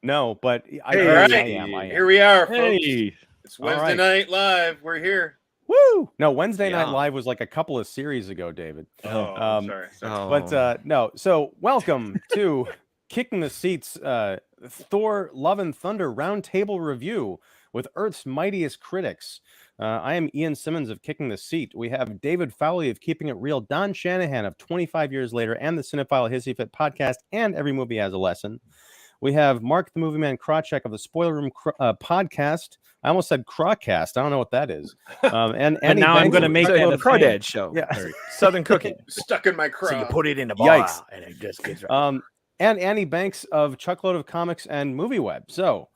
No, but I am. Here we are, folks. Hey. It's Wednesday Night Live. We're here. Woo! No, Wednesday Night Live was like a couple of series ago, David. Sorry. But no. So welcome to Kicking the Seats, Thor: Love and Thunder Roundtable Review with Earth's Mightiest Critics. I am Ian Simmons of Kicking the Seat. We have David Fowlie of Keeping It Real, Don Shanahan of 25 Years Later, and the Cinephile Hissy Fit podcast, and Every Movie Has a Lesson. We have Mark the Movie Man Krawcheck of the Spoiler Room podcast. I almost said Crawcast. I don't know what that is. And now I'm going to make that a Crawdad show. Yeah. Southern cooking. Stuck in my craw. So you put it in a bowl, and it just gets right. And Annie Banks of Chuckload of Comics and Movie Web. So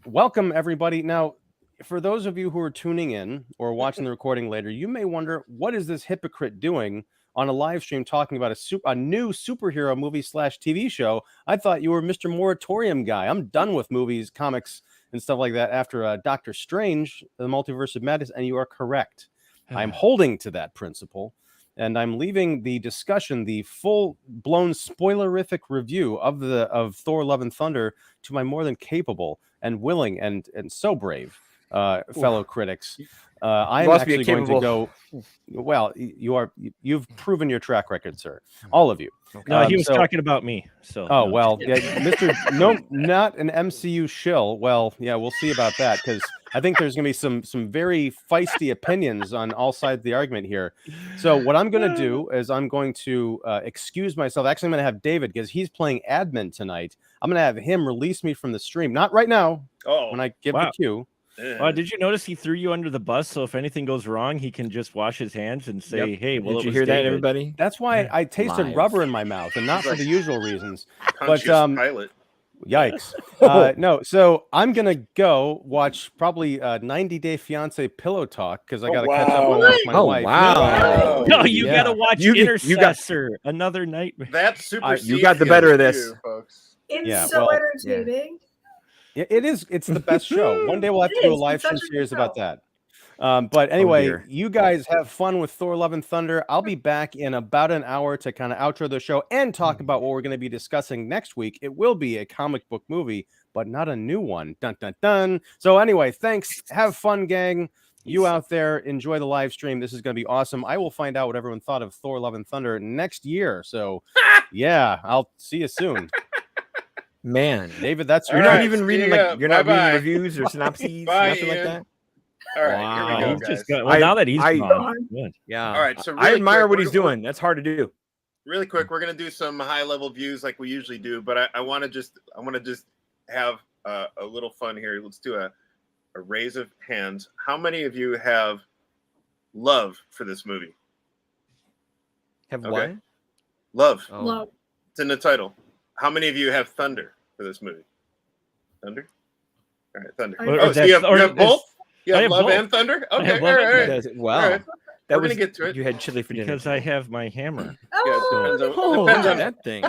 welcome, everybody. Now, for those of you who are tuning in or watching the recording later, you may wonder, what is this hypocrite doing on a live stream talking about a new superhero movie / TV show? I thought you were Mr. Moratorium guy. I'm done with movies, comics, and stuff like that after Doctor Strange, the Multiverse of Madness, and you are correct. I'm holding to that principle, and I'm leaving the discussion, the full-blown spoilerific review of Thor: Love and Thunder, to my more than capable and willing and so brave fellow critics. I'm actually going to go. Well, you've proven your track record, sir. All of you. Okay. No, he was talking about me. So. Oh well, yeah, Mr. No, not an MCU shill. Well, yeah, we'll see about that, because I think there's going to be some very feisty opinions on all sides of the argument here. So what I'm going to do is I'm going to excuse myself. Actually, I'm going to have David, because he's playing admin tonight. I'm going to have him release me from the stream. Not right now. When I give the cue. Did you notice he threw you under the bus? So if anything goes wrong, he can just wash his hands and say, "Hey, well, did you hear that, everybody?" That's why I tasted rubber in my mouth, and not for the usual reasons. But pilot. Yikes! No, so I'm gonna go watch probably 90 Day Fiance Pillow Talk, because I got to catch up on that with my wife. Wow! No, you got to watch Intercessor. Another nightmare. That's super. You got the better of this, folks. It's so entertaining. Yeah, it is. It's the best show. One day we'll have to do a live stream series about that. But anyway, you guys have fun with Thor: Love and Thunder. I'll be back in about an hour to kind of outro the show and talk about what we're going to be discussing next week. It will be a comic book movie, but not a new one. Dun, dun, dun. So anyway, thanks. Have fun, gang. You out there, enjoy the live stream. This is going to be awesome. I will find out what everyone thought of Thor: Love and Thunder next year. So yeah, I'll see you soon. Man, David, that's you're not even reading reading reviews or synopses, nothing like that. All right, here we go, guys. Now that he's gone, yeah. All right, so I admire what he's doing. That's hard to do. Really quick, we're gonna do some high-level views like we usually do, but I want to just have a little fun here. Let's do a raise of hands. How many of you have love for this movie? Have what? Love. Oh. Love. It's in the title. How many of you have thunder for this movie? Thunder? All right, thunder. So you have both? You have love and thunder? Okay, all right. Wow. We're going to get to it. You had chili for dinner. Because I have my hammer. Depends on that thing.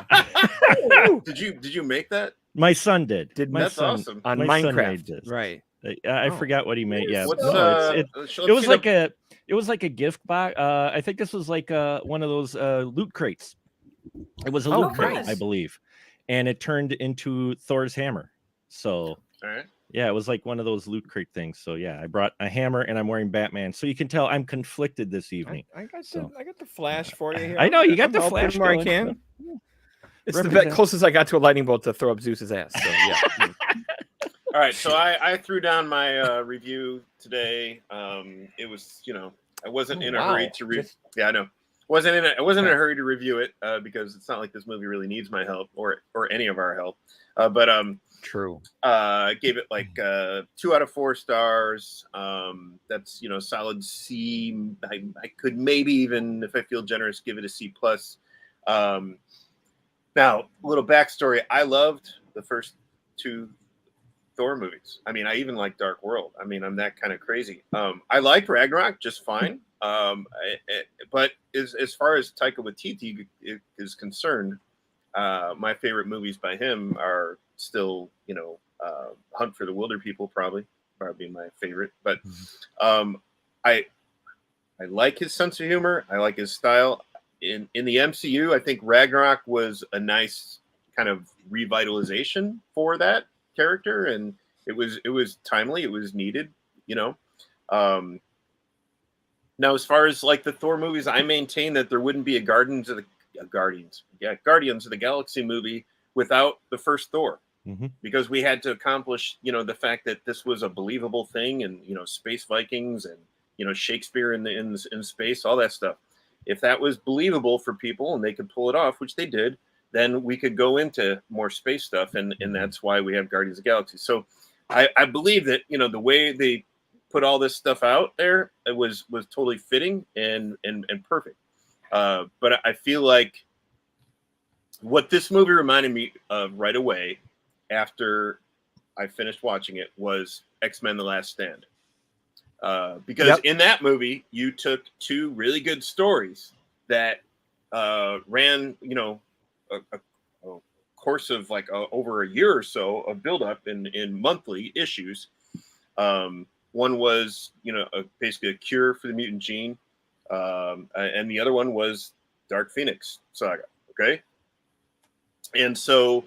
Did you make that? My son did. That's awesome. On Minecraft. Right. I forgot what he made. Yeah. It was like a gift box. I think this was like one of those loot crates. It was a loot crate, I believe. And it turned into Thor's hammer. So, yeah, it was like one of those loot crate things. So, yeah, I brought a hammer and I'm wearing Batman. So you can tell I'm conflicted this evening. I got the flash for you here. I know you got the flash where I can. It's the closest I got to a lightning bolt to throw up Zeus's ass. So, yeah. All right, so I threw down my review today. It was, I wasn't in a hurry to read. Yeah, I know. I wasn't in a hurry to review it because it's not like this movie really needs my help or any of our help. But true. Gave it like 2 out of 4 stars. That's solid C. I could maybe even, if I feel generous, give it a C plus. Now, a little backstory. I loved the first 2 Thor movies. I mean, I even like Dark World. I mean, I'm that kind of crazy. I liked Ragnarok just fine. But as far as Taika Waititi is concerned, my favorite movies by him are still, Hunt for the Wilder People, probably my favorite. But I like his sense of humor. I like his style. In the MCU, I think Ragnarok was a nice kind of revitalization for that character, and it was timely, it was needed, you know. Now, as far as like the Thor movies, I maintain that there wouldn't be a Guardians of the Galaxy movie without the first Thor, because we had to accomplish, you know, the fact that this was a believable thing, and you know, space Vikings and you know, Shakespeare in space, all that stuff. If that was believable for people and they could pull it off, which they did, then we could go into more space stuff, and that's why we have Guardians of the Galaxy. So I believe that, you know, the way they put all this stuff out there, it was totally fitting and perfect. But I feel like what this movie reminded me of right away after I finished watching it was X-Men: The Last Stand. Because in that movie, you took two really good stories that ran, you know, a course of like over a year or so of buildup in monthly issues. One was, you know, basically a cure for the mutant gene, and the other one was Dark Phoenix saga. Okay, and so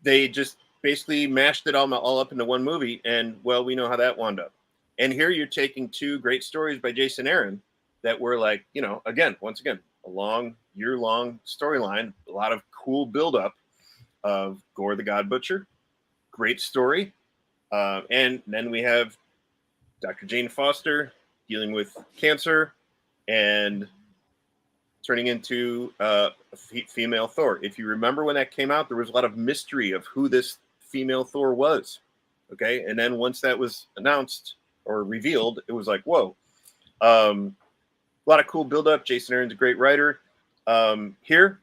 they just basically mashed it all up into one movie, and well, we know how that wound up. And here you're taking two great stories by Jason Aaron that were like, you know, once again, a year-long storyline, a lot of cool buildup of Gore the God Butcher, great story, and then we have Dr. Jane Foster dealing with cancer and turning into a female Thor. If you remember when that came out, there was a lot of mystery of who this female Thor was. Okay, and then once that was announced or revealed, it was like, whoa. A lot of cool buildup. Jason Aaron's a great writer. Here,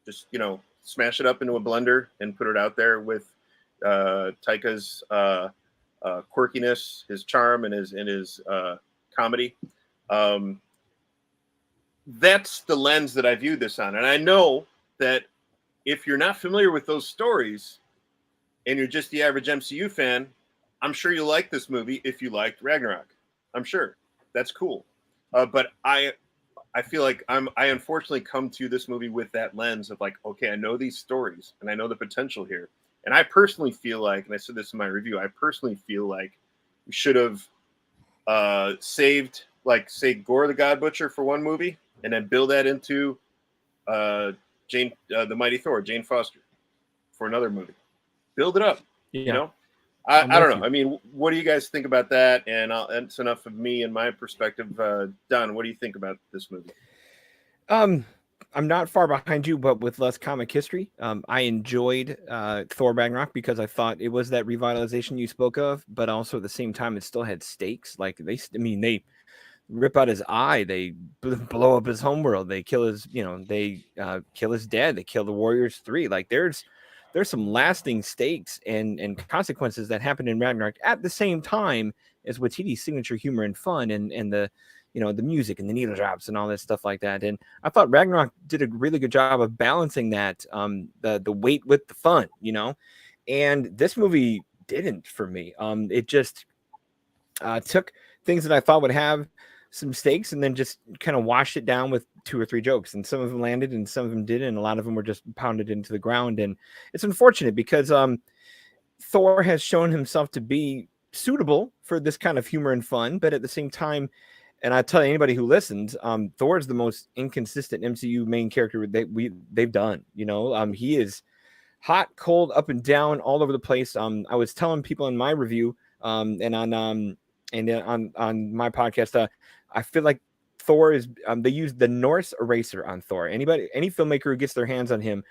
just, you know, smash it up into a blender and put it out there with Taika's quirkiness, his charm, and his comedy. That's the lens that I view this on. And I know that if you're not familiar with those stories and you're just the average MCU fan, I'm sure you'll like this movie if you liked Ragnarok. I'm sure. That's cool. But I feel like I unfortunately come to this movie with that lens of like, okay, I know these stories and I know the potential here. And I personally feel like, and I said this in my review, I personally feel like we should have saved, like, say, Gore the God Butcher for one movie and then build that into the Mighty Thor, Jane Foster, for another movie. Build it up, you know? I don't know. I mean, what do you guys think about that? And it's enough of me and my perspective. Don, what do you think about this movie? I'm not far behind you, but with less comic history. I enjoyed Thor Ragnarok because I thought it was that revitalization you spoke of, but also at the same time, it still had stakes. Like they rip out his eye, they blow up his homeworld, they kill his, they kill his dad, they kill the Warriors 3. Like there's some lasting stakes and consequences that happen in Ragnarok at the same time as Waititi's signature humor and fun and the the music and the needle drops and all that stuff like that. And I thought Ragnarok did a really good job of balancing that, the weight with the fun, and this movie didn't for me. It just took things that I thought would have some stakes and then just kind of washed it down with 2 or 3 jokes, and some of them landed and some of them didn't, and a lot of them were just pounded into the ground. And it's unfortunate because Thor has shown himself to be suitable for this kind of humor and fun, but at the same time, and I tell anybody who listens, Thor is the most inconsistent MCU main character they've done. He is hot, cold, up and down, all over the place. I was telling people in my review and on my podcast, I feel like Thor is they use the Norse eraser on Thor. Any filmmaker who gets their hands on him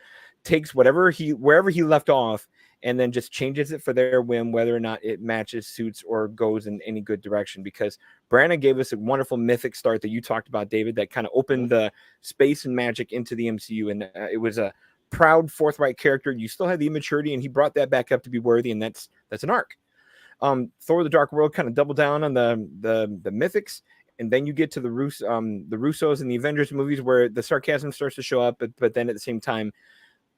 takes wherever he left off and then just changes it for their whim, whether or not it matches, suits, or goes in any good direction. Because Branagh gave us a wonderful mythic start that you talked about, David, that kind of opened the space and magic into the MCU, and it was a proud, forthright character. You still had the immaturity, and he brought that back up to be worthy, and that's an arc. Thor: The Dark World kind of doubled down on the mythics, and then you get to the Russos and the Avengers movies where the sarcasm starts to show up, but then at the same time,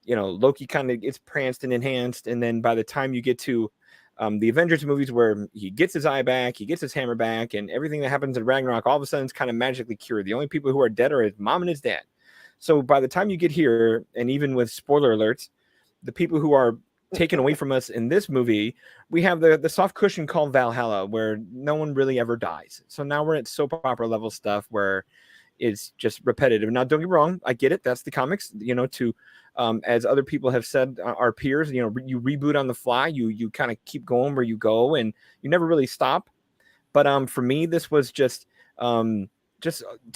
Loki kind of gets pranced and enhanced, and then by the time you get to the Avengers movies where he gets his eye back, he gets his hammer back, and everything that happens in Ragnarok all of a sudden is kind of magically cured. The only people who are dead are his mom and his dad. So by the time you get here, and even with spoiler alerts, the people who are taken away from us in this movie, we have the soft cushion called Valhalla, where no one really ever dies. So now we're at soap opera level stuff where it's just repetitive. Now, don't get me wrong, I get it. That's the comics, to as other people have said, our peers, you reboot on the fly, you kind of keep going where you go, and you never really stop. But for me, this was just too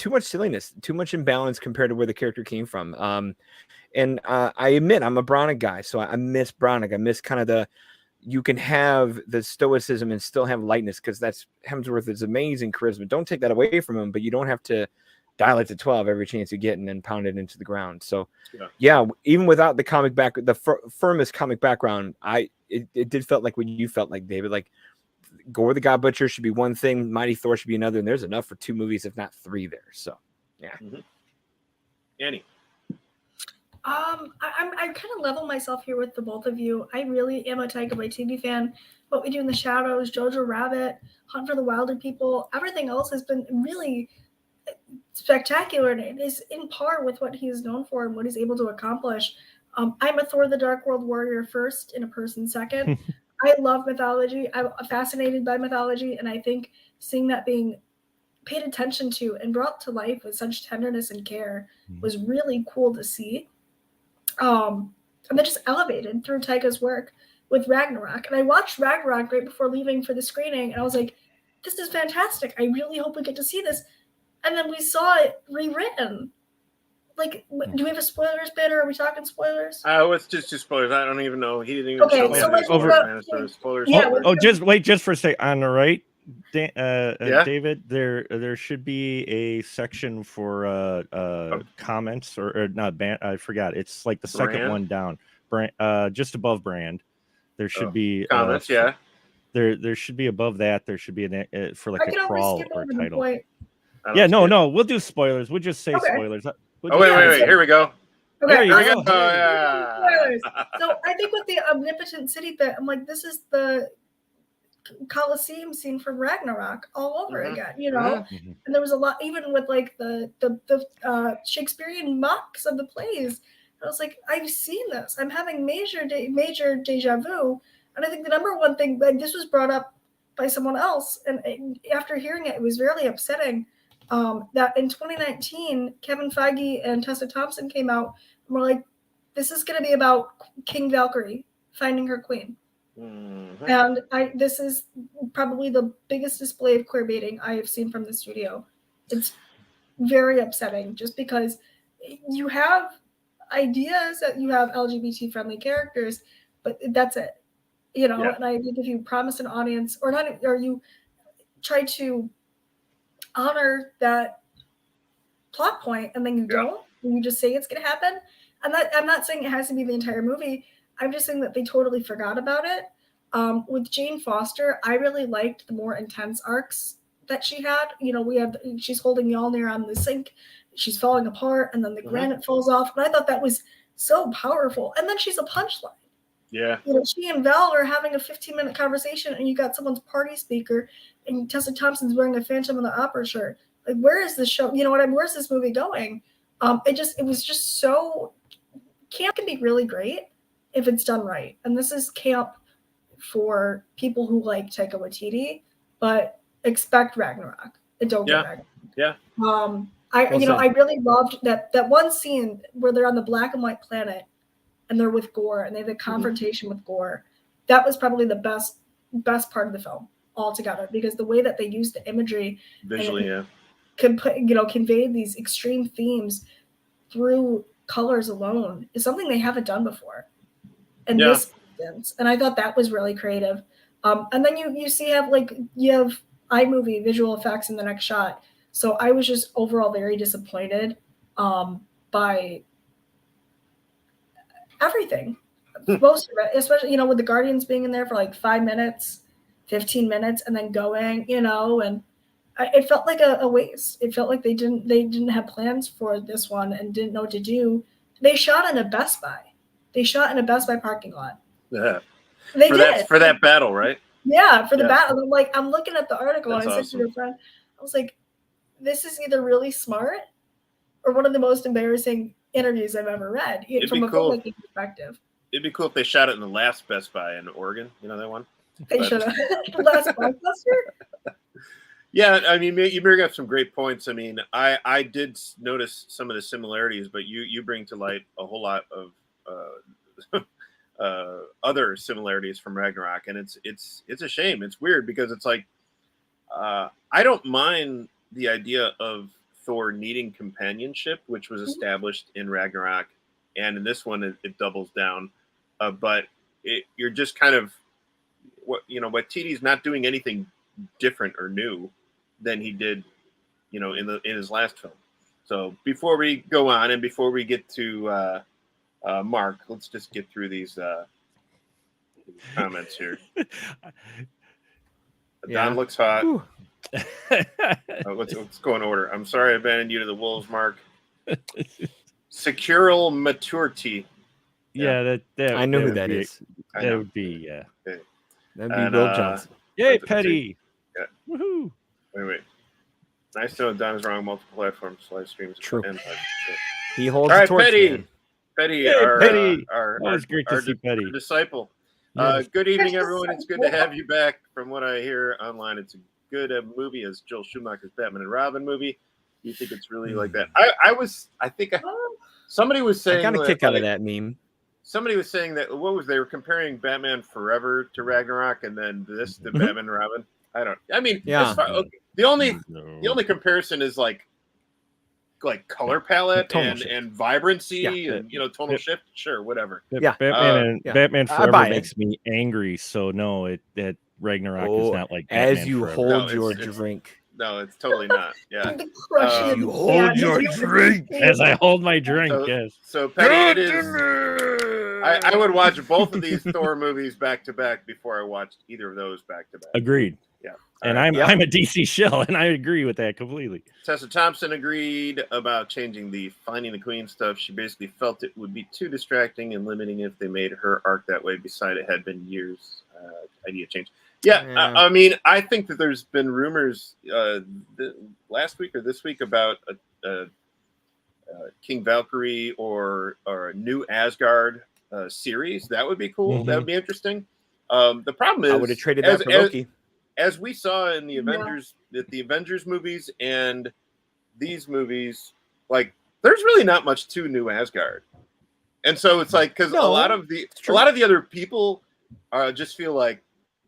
much silliness, too much imbalance compared to where the character came from. And I admit I'm a Branagh guy, so I miss Branagh. I miss kind of you can have the stoicism and still have lightness, because that's Hemsworth is amazing charisma. Don't take that away from him, but you don't have to dial it to 12 every chance you get and then pound it into the ground. So yeah, even without the comic firmest comic background, it did felt like what you felt like, David. Like Gore the God Butcher should be one thing, Mighty Thor should be another, and there's enough for 2 movies, if not 3 there. So yeah. Annie. I kind of level myself here with the both of you. I really am a Taika Waititi fan. What We Do in the Shadows, Jojo Rabbit, Hunt for the Wilder People, everything else has been really spectacular, and it is in par with what he is known for and what he's able to accomplish. I'm a Thor the Dark World warrior first, in a person second. I love mythology. I'm fascinated by mythology, and I think seeing that being paid attention to and brought to life with such tenderness and care was really cool to see. And then just elevated through Taika's work with Ragnarok. And I watched Ragnarok right before leaving for the screening, and I was like, this is fantastic. I really hope we get to see this. And then we saw it rewritten. Like, do we have a spoilers bit, or are we talking spoilers? It's just spoilers. I don't even know. He didn't even Okay, tell me so there's spoilers. Yeah, Just for a sec, on the right, David, there should be a section for comments or not band. I forgot. It's like the second one down, just above brand. There should be comments. There should be above that. There should be for like a crawl or title. Yeah, no, we'll do spoilers. We'll just say spoilers. Wait. Here we go. Okay, there you go. Spoilers. So I think with the omnipotent city bit, I'm like, this is the Colosseum scene from Ragnarok all over again, And there was a lot, even with like the Shakespearean mocks of the plays. I was like, I've seen this. I'm having major deja vu. And I think the number one thing, like, this was brought up by someone else, and after hearing it, it was really upsetting. That in 2019, Kevin Feige and Tessa Thompson came out and were like, this is going to be about King Valkyrie finding her queen. And this is probably the biggest display of queer baiting I have seen from the studio. It's very upsetting, just because you have ideas that you have LGBT friendly characters, but that's it, And I think if you promise an audience or you try to honor that plot point and then you don't, and you just say it's going to happen. I'm not saying it has to be the entire movie. I'm just saying that they totally forgot about it. With Jane Foster, I really liked the more intense arcs that she had. She's holding Mjolnir on the sink, she's falling apart, and then the granite falls off. And I thought that was so powerful. And then she's a punchline. Yeah. She and Val are having a 15-minute conversation, and you got someone's party speaker, and Tessa Thompson's wearing a Phantom of the Opera shirt. Like, where is this show? Where's this movie going? It was just so. Camp can be really great if it's done right, and this is camp for people who like Taika Waititi, but expect Ragnarok and don't get Ragnarok. Yeah. I really loved that one scene where they're on the black and white planet and they're with Gore and they have a confrontation with Gore. That was probably the best part of the film altogether, because the way that they used the imagery visually, convey these extreme themes through colors alone is something they haven't done before. And this instance, and I thought that was really creative. And then you have iMovie visual effects in the next shot. So I was just overall very disappointed by everything. Most of it, especially, with the Guardians being in there for like 5 minutes, 15 minutes, and then going, and it felt like a waste. It felt like they didn't have plans for this one and didn't know what to do. They shot in a Best Buy. They shot in a Best Buy parking lot. Yeah. They did. For that battle, right? Yeah, for the battle. I'm looking at the article. That's and I said to a friend, I was like, this is either really smart or one of the most embarrassing interviews I've ever read from a filmmaking perspective. it'd be cool if they shot it in the last Best Buy in Oregon. You know that one? They should have. Last blockbuster. Yeah, I mean, you bring up some great points. I mean, I did notice some of the similarities, but you bring to light a whole lot of other similarities from Ragnarok, and it's a shame. It's weird because it's like I don't mind the idea of Thor needing companionship, which was established in Ragnarok, and in this one it doubles down. But you're just kind of Waititi's not doing anything different or new than he did, in his last film. So before we go on and before we get to Mark, let's just get through these comments here. Don looks hot. Let's go in order. I'm sorry I abandoned you to the wolves, Mark. Secural maturity. Yeah, that I know who that is. That would be Okay. That'd be Will Johnson. Yay, Petty! Yeah. Woohoo! Wait. Nice to know Don is wrong on multiple platforms, live streams. True. And He holds all the right, torch. Petty. Man. Petty, Hey, our Petty. our Great to see Petty. disciple. Yes. Good evening, everyone. It's good to have you back. From what I hear online, it's a good movie as Joel Schumacher's Batman and Robin movie. You think it's really like that? Somebody was saying I got a kick out of that meme. Somebody was saying that they were comparing Batman Forever to Ragnarok, and then this to Batman and Robin. The only comparison is like color palette and vibrancy and tonal shift. Sure, whatever. Batman Forever makes me angry. So no, that Ragnarok is not like Batman as you Forever. hold your drink. No, it's totally not. Yeah. You hold your drink. As I hold my drink. Yes. So Petty, it is. I would watch both of these Thor movies back to back before I watched either of those back to back. Agreed. Yeah. And I'm a DC shill, and I agree with that completely. Tessa Thompson agreed about changing the Finding the Queen stuff. She basically felt it would be too distracting and limiting if they made her arc that way. Beside, it had been years. Idea change. Yeah. I mean, I think that there's been rumors last week or this week about King Valkyrie or a new Asgard series. That would be cool. Mm-hmm. That would be interesting. The problem is I would have traded that for Loki. As we saw in the Avengers movies and these movies, like there's really not much to New Asgard, and so it's like because a lot of the other people just feel like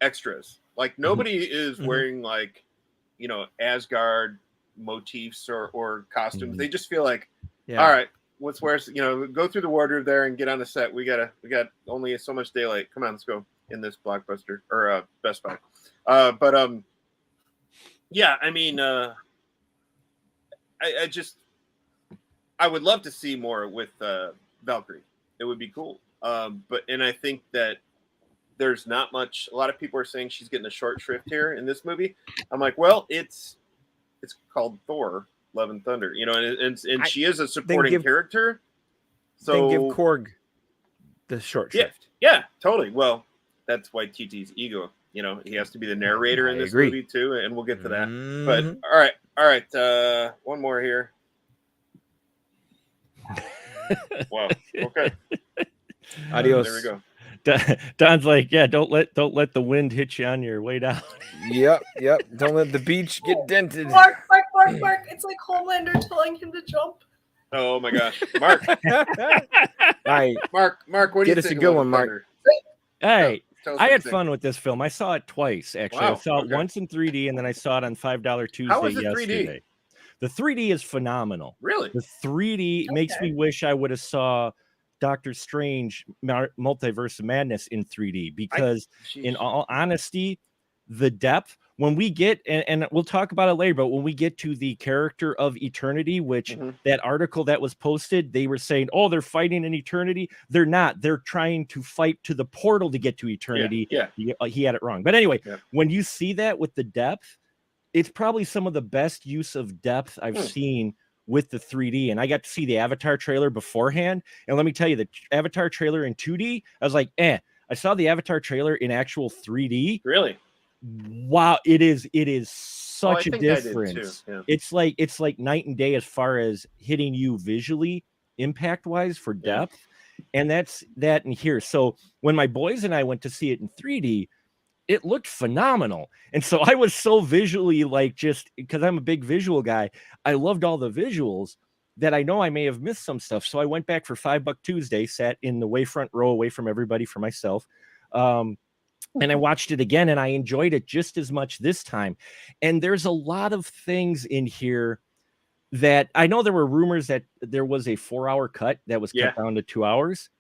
extras. Like nobody is wearing like Asgard motifs or costumes. Mm-hmm. They just feel like, all right, let's wear go through the wardrobe there and get on the set. We got only so much daylight. Come on, let's go in this Blockbuster or Best Buy. Yeah, I mean, I would love to see more with Valkyrie. It would be cool. And I think that there's not much. A lot of people are saying she's getting a short shrift here in this movie. I'm like, well, it's called Thor: Love and Thunder, and she is a supporting character. So then give Korg the short shrift. Yeah, totally. Well, that's why TT's ego. He has to be the narrator in this movie too, and we'll get to that. Mm-hmm. But all right. One more here. Wow. Okay. Adios. There we go. Don's like, yeah, don't let the wind hit you on your way down. Yep. Don't let the beach get dented. Mark. It's like Homelander telling him to jump. Oh my gosh, Mark. Right. Mark, what do you think? Get us a good one, Mark. Hey, I had fun. fun with this film. I saw it twice, actually. Wow, I saw it once in 3D, and then I saw it on $5 Tuesday How was it yesterday. 3D? The 3D is phenomenal. Really? The 3D makes me wish I would have saw Doctor Strange Multiverse of Madness in 3D because in all honesty, the depth when we get and we'll talk about it later, but when we get to the character of Eternity, which that article that was posted, they were saying, oh, they're fighting in Eternity. They're not. They're trying to fight to the portal to get to Eternity. Yeah. He had it wrong. But anyway, when you see that with the depth, it's probably some of the best use of depth I've seen with the 3D. And I got to see the Avatar trailer beforehand. And let me tell you, the Avatar trailer in 2D, I was like, I saw the Avatar trailer in actual 3D. Really? Wow, it is such a difference. Yeah. It's like night and day as far as hitting you visually, impact wise for depth. And that's that in here. So when my boys and I went to see it in 3D, it looked phenomenal. And so I was so visually, like, just because I'm a big visual guy, I loved all the visuals that I know I may have missed some stuff. So I went back for $5 Tuesday, sat in the way front row away from everybody for myself. And I watched it again, and I enjoyed it just as much this time. And there's a lot of things in here that I know there were rumors that there was a 4-hour cut that was cut down to 2 hours.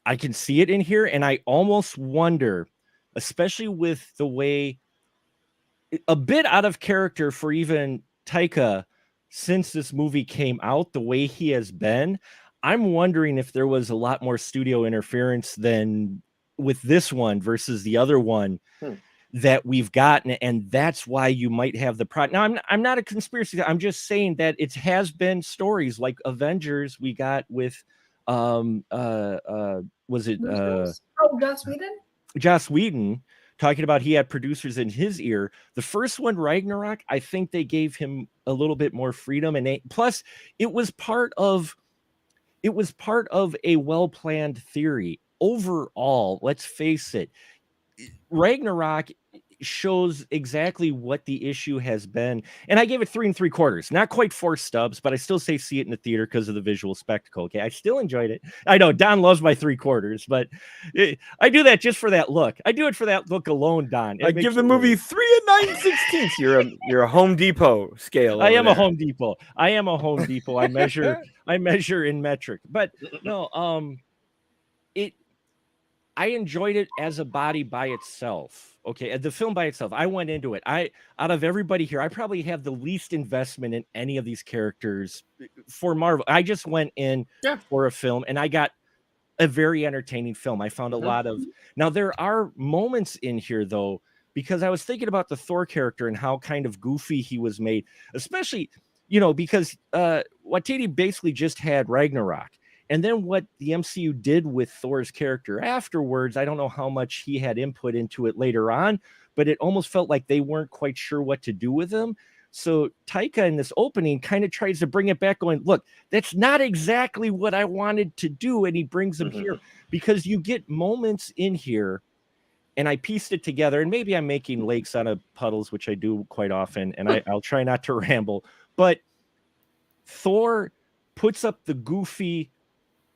I can see it in here, and I almost wonder, especially with the way, a bit out of character for even Taika since this movie came out, the way he has been, I'm wondering if there was a lot more studio interference than with this one versus the other one that we've gotten, and that's why you might have the product. Now, I'm not a conspiracy guy. I'm just saying that it has been stories like Avengers we got with was it Joss Whedon? Joss Whedon talking about he had producers in his ear. The first one, Ragnarok, I think they gave him a little bit more freedom, and plus it was part of a well-planned theory. Overall, let's face it, Ragnarok shows exactly what the issue has been, and I gave it 3 3/4, not quite 4 stubs, but I still say see it in the theater because of the visual spectacle. Okay, I still enjoyed it. I know Don loves my 3/4, but I do that just for that look. I do it for that look alone, Don. I give the movie 3 9/16. You're a Home Depot scale. I am a Home Depot. I am a Home Depot. I measure in metric, but no, I enjoyed it as a body by itself. Okay, the film by itself. I went into it. Out of everybody here, I probably have the least investment in any of these characters for Marvel. I just went in for a film, and I got a very entertaining film. I found a lot of. Now there are moments in here though, because I was thinking about the Thor character and how kind of goofy he was made, especially because Waititi basically just had Ragnarok. And then what the MCU did with Thor's character afterwards, I don't know how much he had input into it later on, but it almost felt like they weren't quite sure what to do with him. So Taika in this opening kind of tries to bring it back going, look, that's not exactly what I wanted to do. And he brings him here because you get moments in here, and I pieced it together, and maybe I'm making lakes out of puddles, which I do quite often. And I'll try not to ramble, but Thor puts up the goofy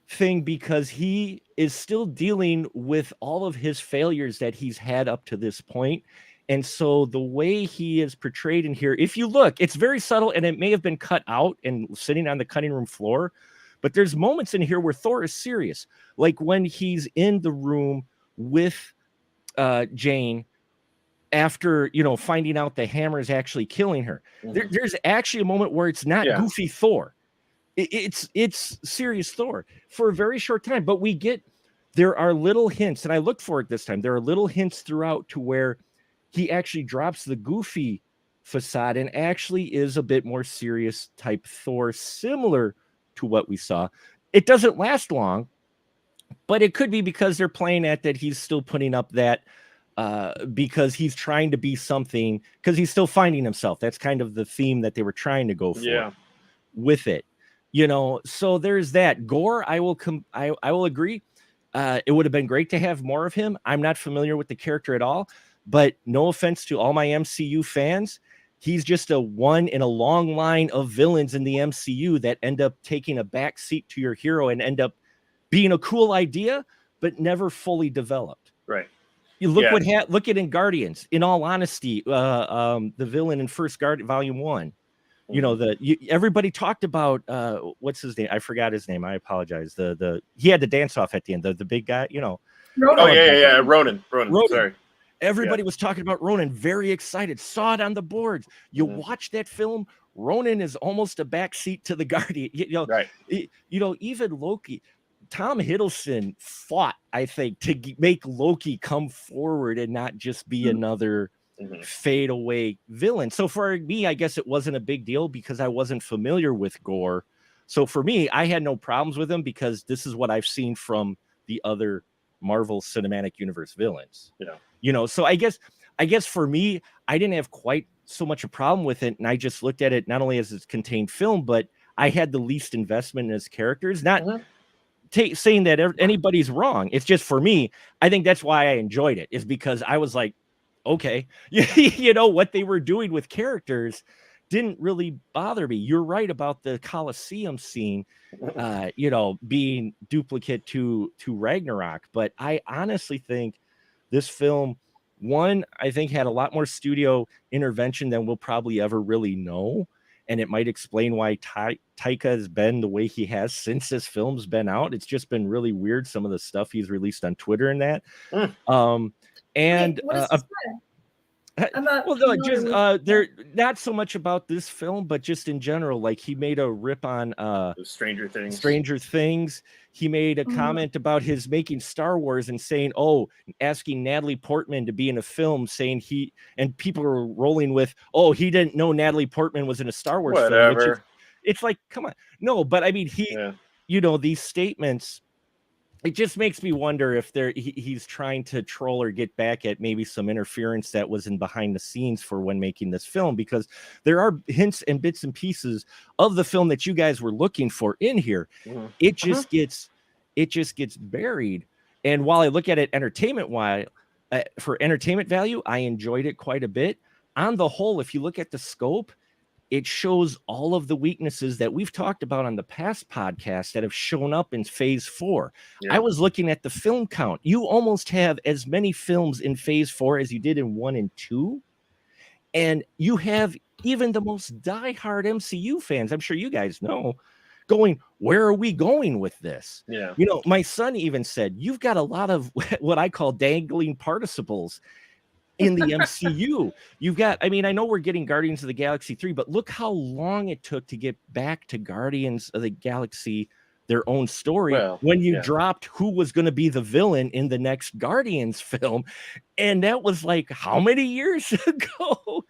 thing because he is still dealing with all of his failures that he's had up to this point. And so the way he is portrayed in here, if you look, it's very subtle, and it may have been cut out and sitting on the cutting room floor, but there's moments in here where Thor is serious, like when he's in the room with Jane after finding out the hammer is actually killing her. There's actually a moment where it's not goofy Thor. It's serious Thor for a very short time, but there are little hints, and I looked for it this time. There are little hints throughout to where he actually drops the goofy facade and actually is a bit more serious type Thor, similar to what we saw. It doesn't last long, but it could be because they're playing at that he's still putting up that because he's trying to be something, because he's still finding himself. That's kind of the theme that they were trying to go for with it. So there's that. Gore, I will agree. It would have been great to have more of him. I'm not familiar with the character at all, but no offense to all my MCU fans, he's just a one in a long line of villains in the MCU that end up taking a back seat to your hero and end up being a cool idea, but never fully developed. Right. You look look at in Guardians. In all honesty, the villain in First Guardian Volume 1. Everybody talked about what's his name? I forgot his name. I apologize. He had the dance off at the end. The big guy, Ronan. Oh yeah. Ronan. Sorry. Everybody was talking about Ronan. Very excited. Saw it on the boards. You watch that film. Ronan is almost a backseat to the Guardian. Right. Even Loki. Tom Hiddleston fought, I think, to make Loki come forward and not just be another fade away villain. So for me, I guess it wasn't a big deal because I wasn't familiar with Gore. So for me, I had no problems with him because this is what I've seen from the other Marvel Cinematic Universe villains. So I guess for me, I didn't have quite so much a problem with it, and I just looked at it not only as its contained film, but I had the least investment in his characters. Not saying that anybody's wrong. It's just for me. I think that's why I enjoyed it, is because I was like, okay, you know, what they were doing with characters didn't really bother me. You're right about the Colosseum scene, you know, being duplicate to Ragnarok. But I honestly think this film, one, I think had a lot more studio intervention than we'll probably ever really know. And it might explain why Taika has been the way he has since this film's been out. It's just been really weird, some of the stuff he's released on Twitter and that. And Wait, what is this? well, no, just they're not so much about this film, but just in general. Like, he made a rip on Stranger Things. He made a comment about his making Star Wars and saying, asking Natalie Portman to be in a film, saying and people were rolling with, he didn't know Natalie Portman was in a Star Wars film. Which is, it's like, come on. No, but I mean, you know, these statements, it just makes me wonder if he's trying to troll or get back at maybe some interference that was in behind the scenes for when making this film, because there are hints and bits and pieces of the film that you guys were looking for in here. It just gets buried. And while I look at it for entertainment value, I enjoyed it quite a bit. On the whole, if you look at the scope, it shows all of the weaknesses that we've talked about on the past podcast that have shown up in phase 4. I was looking at the film count. You almost have as many films in phase 4 as you did in 1 and 2. And you have even the most diehard MCU fans, I'm sure you guys know, going, where are we going with this? Yeah. You know, my son even said, you've got a lot of what I call dangling participles in the MCU. You've got, I mean, I know we're getting Guardians of the Galaxy 3, but look how long it took to get back to Guardians of the Galaxy, their own story, when you dropped who was going to be the villain in the next Guardians film. And that was like, how many years ago?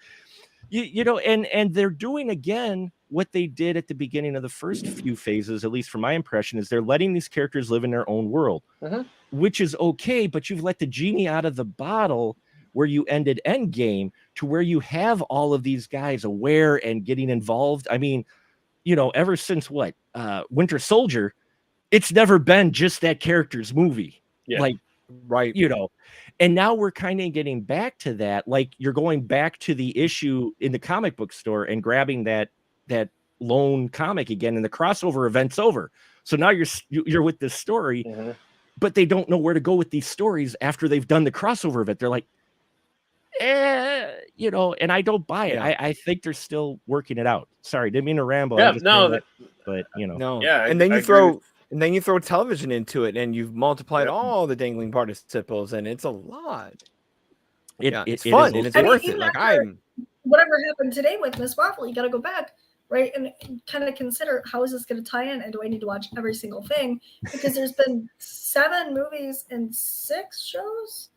You know, and they're doing again what they did at the beginning of the first few phases, at least from my impression, is they're letting these characters live in their own world, which is okay, but you've let the genie out of the bottle where you ended Endgame, to where you have all of these guys aware and getting involved. I mean, you know, ever since Winter Soldier, it's never been just that character's movie. Like, right. You know, and now we're kind of getting back to that. Like, you're going back to the issue in the comic book store and grabbing that lone comic again, and the crossover event's over. So now you're with this story, but they don't know where to go with these stories after they've done the crossover event. They're like, you know, and I don't buy it. I think they're still working it out. Sorry, didn't mean to ramble. But you know, and then you throw television into it, and you've multiplied all the dangling participles, and it's a lot. It's fun and it's worth it. Like, whatever happened today with Miss Marvel, you got to go back, right, and kind of consider, how is this going to tie in, and do I need to watch every single thing? Because there's been 7 movies and 6 shows.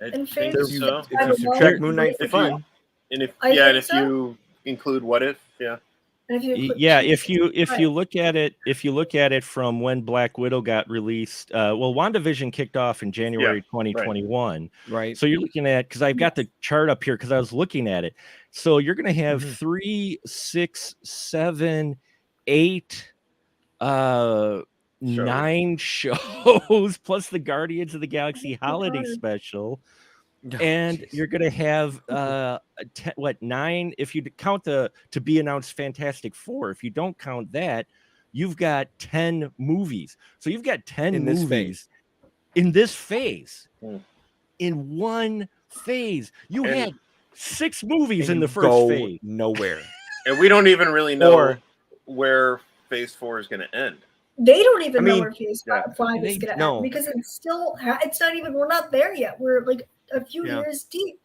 If you subtract Moon Knight for fun, and if you include What If, if you look at it from when Black Widow got released, WandaVision kicked off in January 2021, right? So you're looking at, because I've got the chart up here because I was looking at it. So you're going to have 3, 6, 7, 8, 9 shows plus the Guardians of the Galaxy holiday special. And you're going to have 9 if you count the to be announced Fantastic Four. If you don't count that, you've got 10 movies. So you've got 10 movies in this phase. In one phase, you had 6 movies in the first phase. Nowhere. And we don't even really know where phase 4 is going to end. They don't even know where phase 5 is going to end, because it's still, it's not even, we're not there yet. We're like a few years deep,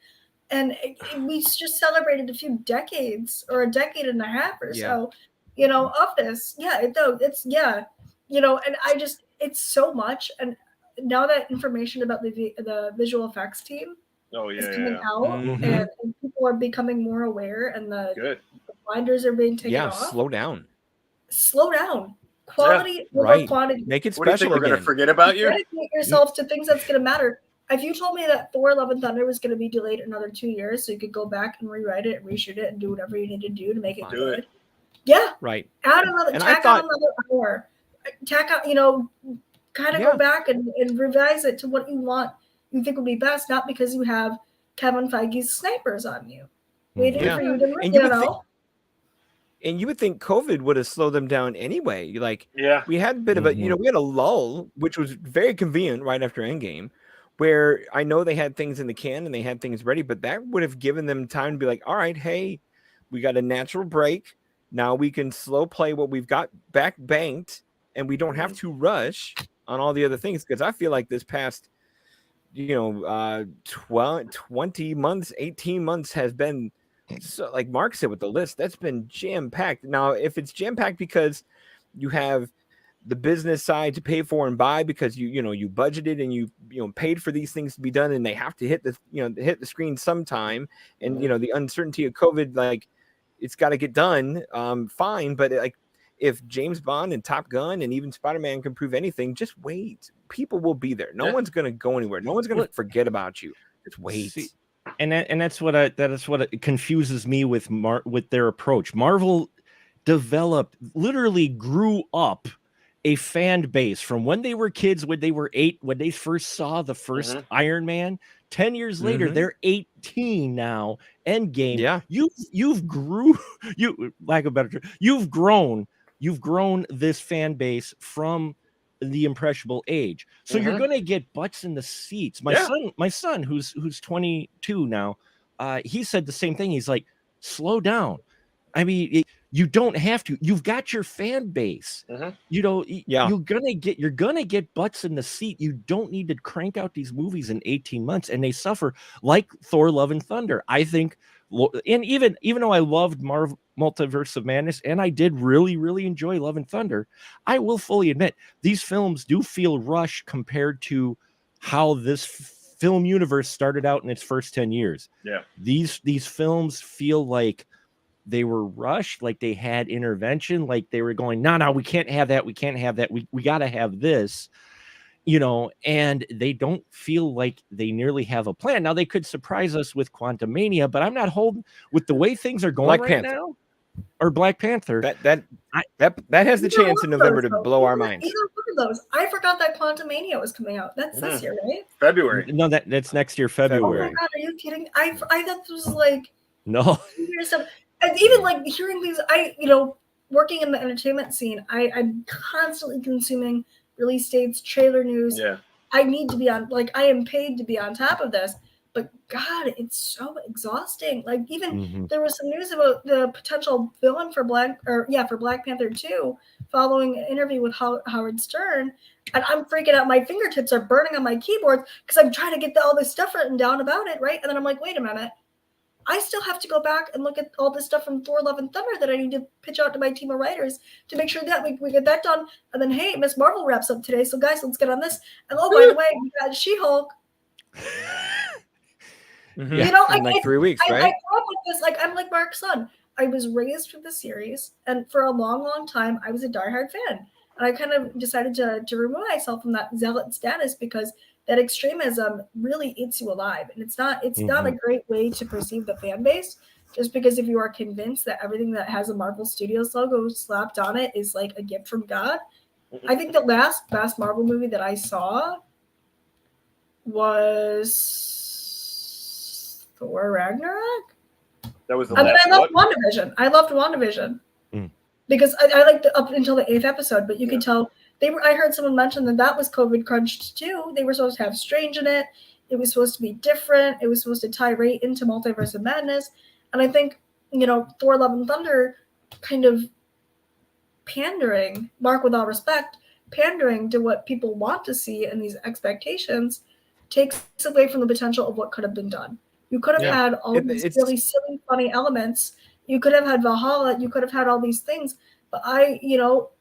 and we just celebrated a few decades, or a decade and a half or so, you know, of this. It's you know, and it's so much. And now that information about the visual effects team is coming out, and people are becoming more aware, and the blinders are being taken off. Slow down. Quality over quantity. Make it special. What do you think, we're going to forget about you? Dedicate yourselves to things that's going to matter. If you told me that Thor: Love and Thunder was going to be delayed another 2 years, so you could go back and rewrite it, and reshoot it, and do whatever you need to do to make it good. Yeah. Right. Add another, tack on another hour. Tack out, you know, kind of go back and revise it to what you think would be best, not because you have Kevin Feige's snipers on you waiting for you to, And you would think COVID would have slowed them down anyway. Like, we had a bit of a, we had a lull, which was very convenient right after Endgame, where I know they had things in the can and they had things ready, but that would have given them time to be like, all right, hey, we got a natural break. Now we can slow play what we've got back banked, and we don't have to rush on all the other things. Because I feel like this past, 20 months, 18 months has been, so like Mark said with the list, that's been jam-packed. Now, if it's jam-packed because you have the business side to pay for and buy because you budgeted and you paid for these things to be done and they have to hit the screen sometime, and the uncertainty of COVID, like, it's got to get done, fine. But like, if James Bond and Top Gun and even Spider-Man can prove anything, just wait. People will be there. No one's going to go anywhere. No one's going to forget about you. Just wait. See, and that's what it confuses me with their approach. Marvel literally grew up a fan base from when they were kids, when they were 8, when they first saw the first Iron Man. 10 years later, they're 18 now. Endgame. Yeah. You've grown this fan base from the impressionable age. So you're gonna get butts in the seats. My son, who's 22 now, he said the same thing. He's like, slow down. I mean, you don't have to. You've got your fan base. You're gonna get butts in the seat. You don't need to crank out these movies in 18 months, and they suffer like Thor: Love and Thunder. I think, and even though I loved Marvel Multiverse of Madness, and I did really, really enjoy Love and Thunder, I will fully admit these films do feel rushed compared to how this film universe started out in its first 10 years. Yeah, these films feel like they were rushed, like they had intervention, like they were going, no, we can't have that. We can't have that. We got to have this, and they don't feel like they nearly have a plan. Now they could surprise us with Quantumania, but I'm not holding with the way things are going now. Or Black Panther. That has the chance in November to blow our minds. Look at those. I forgot that Quantumania was coming out. That's this year, right? February. No, that's next year, February. Oh my God, are you kidding? I thought this was like no. And even like hearing these, working in the entertainment scene, I'm constantly consuming release dates, trailer news. Yeah. I need to be on, I am paid to be on top of this. But God, it's so exhausting. Like even there was some news about the potential villain for Black Panther 2 following an interview with Howard Stern. And I'm freaking out. My fingertips are burning on my keyboard because I'm trying to get all this stuff written down about it, right? And then I'm like, wait a minute. I still have to go back and look at all this stuff from Thor: Love and Thunder that I need to pitch out to my team of writers to make sure that we get that done. And then, hey, Miss Marvel wraps up today. So guys, let's get on this. And oh, by the way, we got She-Hulk. In 3 weeks, right? I grew up with this. I'm like Mark's son. I was raised with the series, and for a long, long time, I was a diehard fan. And I kind of decided to remove myself from that zealot status because that extremism really eats you alive, and it's not a great way to perceive the fan base. Just because if you are convinced that everything that has a Marvel Studios logo slapped on it is like a gift from God, I think the last Marvel movie that I saw was Thor Ragnarok. That was the last. I loved WandaVision. I loved WandaVision because I liked up until the 8th episode, but you could tell. I heard someone mention that was COVID crunched too. They were supposed to have Strange in it. It was supposed to be different. It was supposed to tie right into Multiverse of Madness. And I think, Thor: Love and Thunder kind of pandering, Mark, with all respect, pandering to what people want to see and these expectations takes away from the potential of what could have been done. You could have had all these really silly, funny elements. You could have had Valhalla. You could have had all these things. But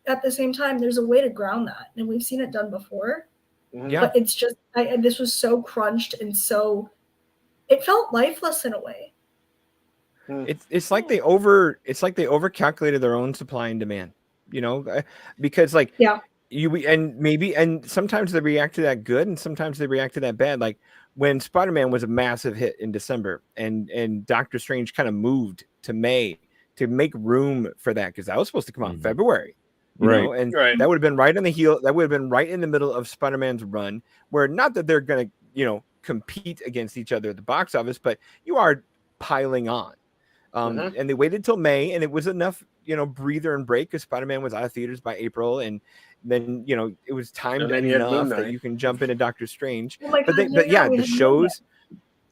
at the same time, there's a way to ground that. And we've seen it done before. Yeah. But it's just, this was so crunched and so, it felt lifeless in a way. It's like they overcalculated their own supply and demand, because and sometimes they react to that good and sometimes they react to that bad. Like when Spider-Man was a massive hit in December and Doctor Strange kind of moved to May to make room for that because that was supposed to come out in February. You Right. know, and Right. that would have been right on the heel. That would have been right in the middle of Spider-Man's run, where not that they're going to, compete against each other at the box office, but you are piling on. And they waited till May, and it was enough, breather and break, because Spider-Man was out of theaters by April, and then it was timed And then you had Moon enough that Knight. you can jump into Doctor Strange. Oh my But God, the we had Moon shows,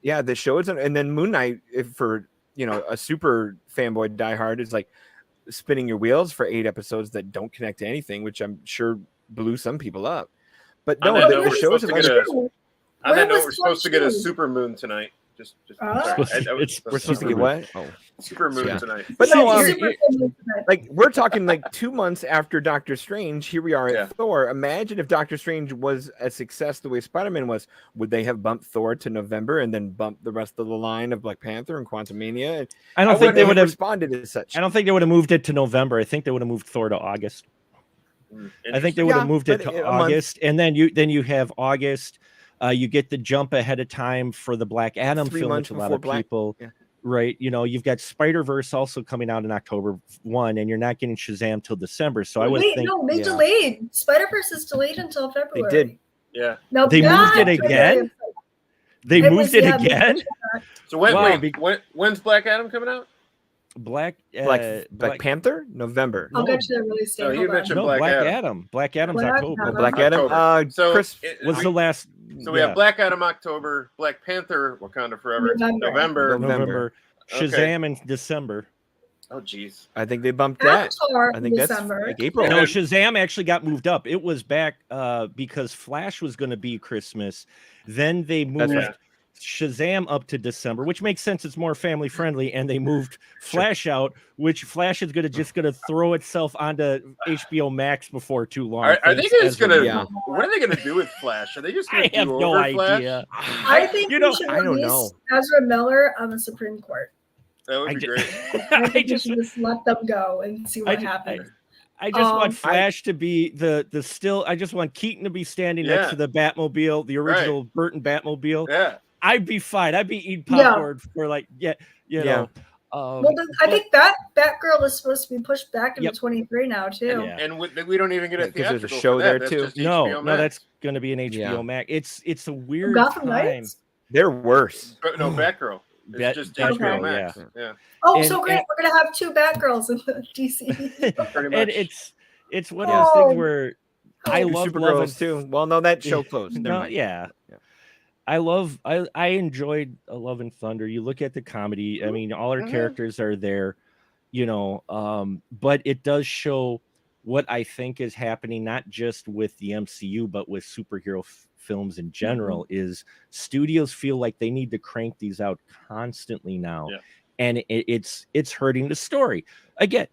the shows, and then Moon Knight, for a super fanboy diehard, is like spinning your wheels for 8 episodes that don't connect to anything, which I'm sure blew some people up. But no, On that the note, we're shows supposed have to Where On that was note, we're supposed to get a Clutch 2? super moon tonight. Just Oh. sorry. We're supposed to get what? Oh, super moon Yeah. tonight. but no, Super cool. like we're talking like 2 months after Doctor Strange. Here we are at Yeah. Thor. Imagine if Doctor Strange was a success the way Spider-Man was. Would they have bumped Thor to November and then bumped the rest of the line of Black Panther and Quantumania? I don't think they would have responded as such. I don't think they would have moved it to November. I think they would have moved Thor to August. I think they would have moved it but to a month. August, and then you have August. You get the jump ahead of time for the Black Adam 3 film, months which a lot before of Black- people, yeah. right? You've got Spider-Verse also coming out in October 1, and you're not getting Shazam till December. So I would Wait, think no, they delayed. Spider-Verse is delayed until February. did. Yeah. No, They moved it again? They It moved was- it yeah, again. So Wow. when's Black Adam coming out? Black Panther, November. I'll No. get you the release date. No, you Hold on. mentioned No, Black Black Adam. Adam. Black Adam's Black October. Adam. Black Adam. October. So Chris Was the last. So we have Black Adam October, Black Panther, Wakanda Forever, November. November. Okay. Shazam in December. Oh geez. I think they bumped that. Avatar I in think that's December. like April. No, Shazam actually got moved up. It was back because Flash was going to be Christmas. Then they moved right. Shazam up to December, which makes sense. It's more family friendly, and they moved Flash out, which Flash is going to throw itself onto HBO Max before too long. Are they just gonna? Yeah. What are they gonna do with Flash? Are they just gonna I have do no over Flash? idea. I think You know, we should I don't release know. Ezra Miller on the Supreme Court. That would I be ju- great. I I think just we should just let them go and see what happens. I just want Flash to be the still. I just want Keaton to be standing next to the Batmobile, the original Burton Batmobile. Yeah. I'd be fine. I'd be eating popcorn for like you know. Well, I think that Batgirl is supposed to be pushed back into 23 now too. Yeah. And we don't even get a because there's a theatrical show for there, that. too. That's just No, HBO no, Max. that's going to be an HBO Max. It's a weird Gotham time. Knights? They're worse. But no, Batgirl. It's just HBO Batgirl, Max. Yeah. Oh, And- so great! and- We're gonna have 2 Batgirls in the DC. Pretty much. And it's one of those things where I Two love Supergirls loving too. Well, no, that show closed. Never No, mind. yeah. I enjoyed Love and Thunder. You look at the comedy. I mean, all our characters are there, but it does show what I think is happening, not just with the MCU, but with superhero films in general, is studios feel like they need to crank these out constantly now. Yeah. And it's hurting the story. Again,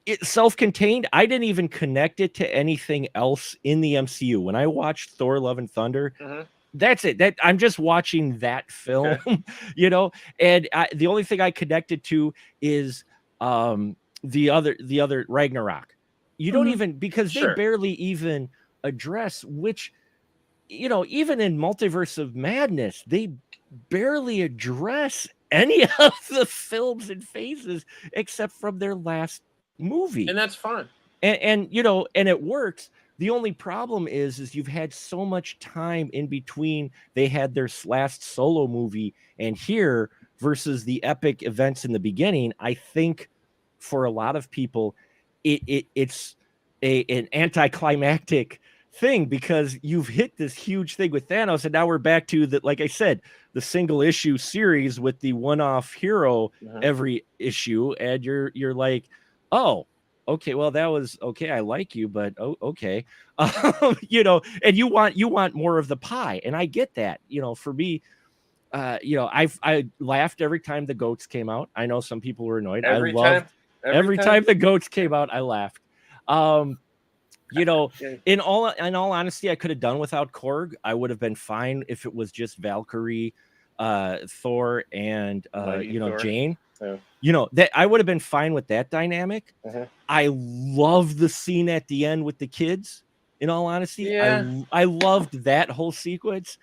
it's self-contained. I didn't even connect it to anything else in the MCU. When I watched Thor Love and Thunder, that's it. That I'm just watching that film, and the only thing I connected to is the other Ragnarok. You don't even, because they barely even address which, even in Multiverse of Madness, they barely address any of the films and phases except from their last movie. And that's fine. And it works. The only problem is you've had so much time in between. They had their last solo movie and here versus the epic events in the beginning. I think for a lot of people, it's an anticlimactic thing because you've hit this huge thing with Thanos, and now we're back to the, like I said, the single issue series with the one-off hero every issue, and you're like, oh, okay, well that was okay. I like you, but okay, and you want more of the pie, and I get that. For me, I laughed every time the goats came out. I know some people were annoyed. Every time the goats came out, I laughed. In all honesty, I could have done without Korg. I would have been fine if it was just Valkyrie, Thor, and Thor. Jane. Yeah. That I would have been fine with that dynamic. I love the scene at the end with the kids. In all honesty, I loved that whole sequence.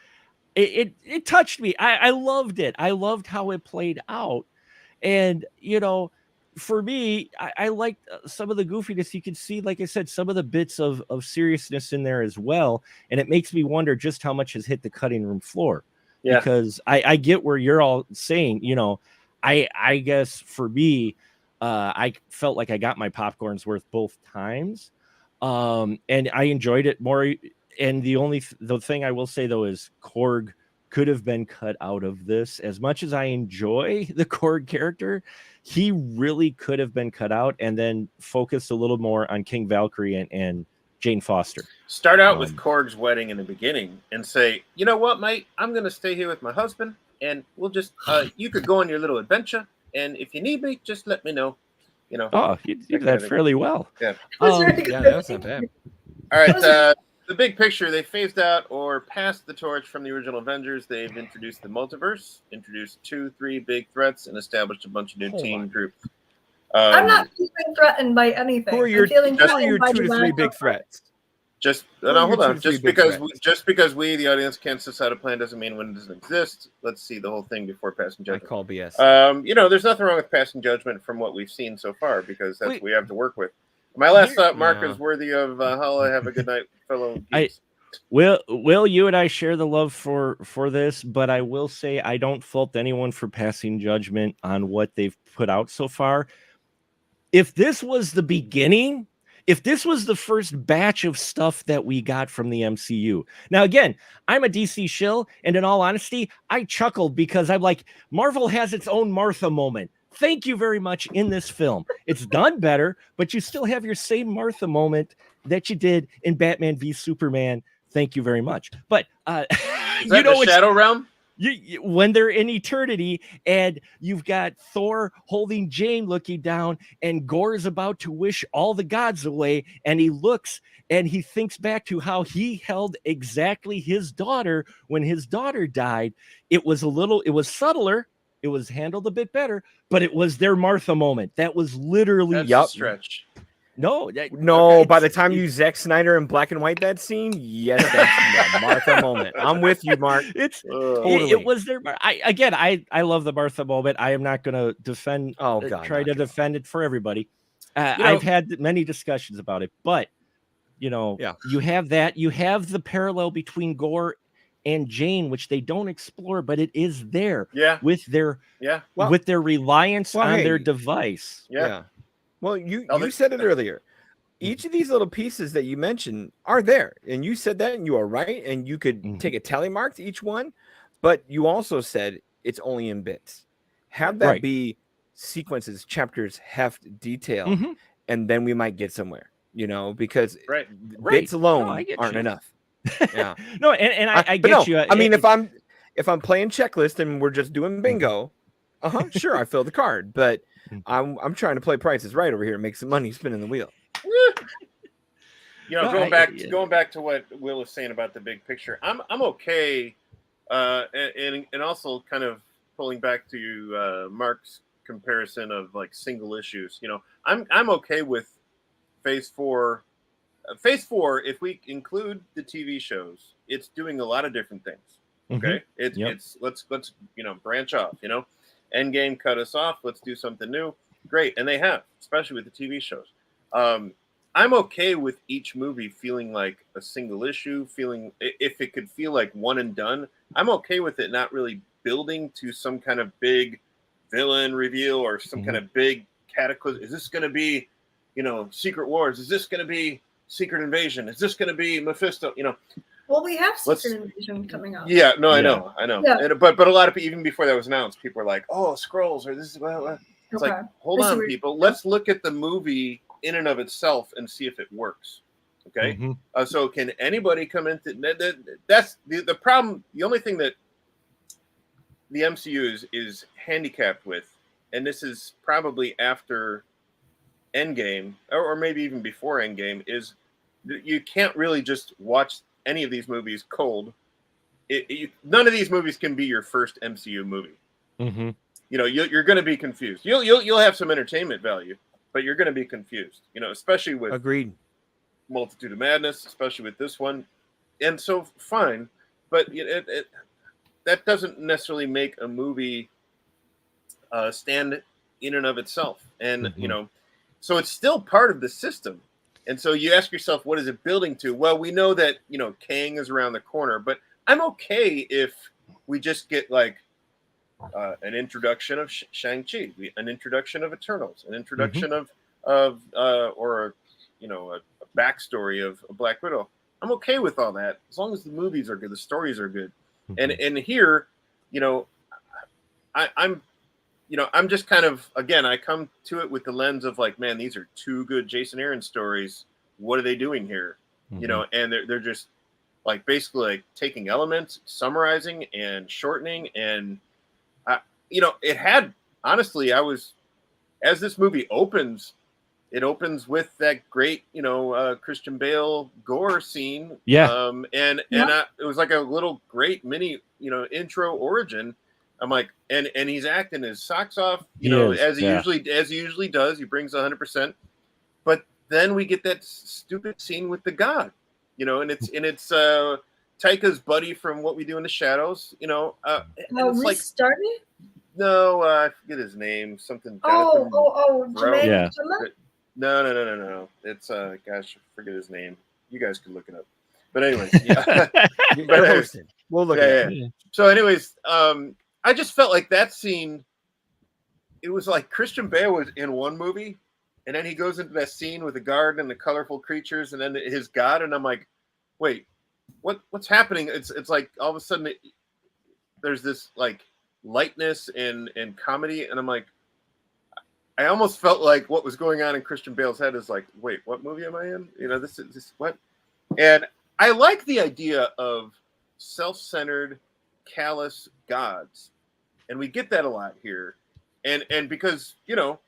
It touched me. I loved it. I loved how it played out, and for me, I liked some of the goofiness. You can see, like I said, some of the bits of seriousness in there as well. And it makes me wonder just how much has hit the cutting room floor. Yeah. Because I get where you're all saying, you know, I guess for me, I felt like I got my popcorn's worth both times. And I enjoyed it more. And the thing I will say though is Korg could have been cut out of this. As much as I enjoy the Korg character, he really could have been cut out and then focused a little more on King Valkyrie and Jane Foster. Start out with Korg's wedding in the beginning and say, you know what, mate, I'm going to stay here with my husband and we'll just, you could go on your little adventure. And if you need me, just let me know. You know. Oh, you did that fairly well. Yeah. Yeah, that's not bad. All right. The big picture, they phased out or passed the torch from the original Avengers. They've introduced the multiverse, introduced 2-3 big threats, and established a bunch of new team groups. I'm not feeling threatened by anything. Who are your 2 to 3 big threats? Just hold on. Just because we, the audience, can't suss out a plan doesn't mean when it doesn't exist. Let's see the whole thing before passing judgment. I call BS. You know, there's nothing wrong with passing judgment from what we've seen so far because that's what we have to work with. My last thought, Mark, is worthy of holla. Have a good night, fellow geeks. Will, you and I share the love for this, but I will say I don't fault anyone for passing judgment on what they've put out so far. If this was the beginning, if this was the first batch of stuff that we got from the MCU. Now, again, I'm a DC shill, and in all honesty, I chuckled because I'm like, Marvel has its own Martha moment. Thank you very much in this film. It's done better, but you still have your same Martha moment that you did in Batman v Superman. Thank you very much. But is that the Shadow Realm? When they're in eternity and you've got Thor holding Jane looking down and Gore's about to wish all the gods away, and he looks and he thinks back to how he held exactly his daughter when his daughter died. It was subtler. It was handled a bit better, but it was their Martha moment. That was literally a stretch. No. By the time you Zack Snyder in black and white that scene, yes, that's the Martha moment. I'm with you, Mark. It was their. I love the Martha moment. I am not going to defend. Try to defend it for everybody. I've had many discussions about it, but you have that. You have the parallel between Gore and Jane, which they don't explore, but it is there. With their with their reliance on their device. Yeah. Well, you said it earlier. Each of these little pieces that you mentioned are there, and you said that, and you are right, and you could take a tally mark to each one, but you also said it's only in bits. Have that be sequences, chapters, heft, detail, and then we might get somewhere. Because bits alone aren't enough. Yeah. No, and I get you. I mean, if I'm playing checklist and we're just doing bingo, sure, I fill the card, but I'm trying to play Price is Right over here and make some money spinning the wheel. Going back to what Will was saying about the big picture, I'm okay, and also kind of pulling back to Mark's comparison of like single issues. I'm okay with Phase 4. Phase 4, if we include the TV shows, it's doing a lot of different things. Okay, it's let's branch off. Endgame cut us off. Let's do something new. Great, and they have, especially with the TV shows. I'm okay with each movie feeling like a single issue. Feeling if it could feel like one and done, I'm okay with it not really building to some kind of big villain reveal or some kind of big cataclysm. Is this going to be, Secret Wars? Is this going to be Secret Invasion? Is this going to be Mephisto? Well, we have Secret Invasion coming up. Yeah, no, I know. Yeah. But a lot of people, even before that was announced, people were like, "Oh, Skrulls," or "This is well." It's like, hold on, people. Let's look at the movie in and of itself and see if it works. Okay. So can anybody come into that's the problem? The only thing that the MCU is handicapped with, and this is probably after Endgame or maybe even before Endgame, is you can't really just watch any of these movies cold. None of these movies can be your first MCU movie. You're going to be confused. You'll have some entertainment value, but you're going to be confused. Especially with Agreed. Multitude of Madness, especially with this one, and so fine, but that doesn't necessarily make a movie stand in and of itself. And, you know, so it's still part of the system. And so you ask yourself, what is it building to? Well, we know that, you know, Kang is around the corner, but I'm okay if we just get like an introduction of Shang-Chi, an introduction of Eternals, an introduction of or, you know, a backstory of Black Widow. I'm okay with all that as long as the movies are good, the stories are good. And here, you know, I'm just kind of, again, I come to it with the lens of like, man, these are two good Jason Aaron stories. What are they doing here? You know, and they're just like basically like taking elements, summarizing and shortening. And, you know, it had, honestly, as this movie opens, it opens with that great, you know, Christian Bale gore scene. Yeah. It was like a little great mini, you know, intro origin. I'm like, and he's acting his socks off, you know, as he usually does. He brings 100%. But then we get that stupid scene with the god, you know, and it's Taika's buddy from What We Do in the Shadows, you know. It's like, no, I forget his name. Something. Jermaine. No. It's gosh, I forget his name. You guys can look it up. But anyways, yeah. We'll look at it. So, anyways, I just felt like that scene. It was like Christian Bale was in one movie, and then he goes into that scene with the garden and the colorful creatures, and then his god, and I'm like, wait, what's happening? It's like all of a sudden there's this like lightness and comedy, and I'm like, I almost felt like what was going on in Christian Bale's head is like, wait, what movie am I in? You know, this what? And I like the idea of self-centered, callous gods, and we get that a lot here, and because, you know,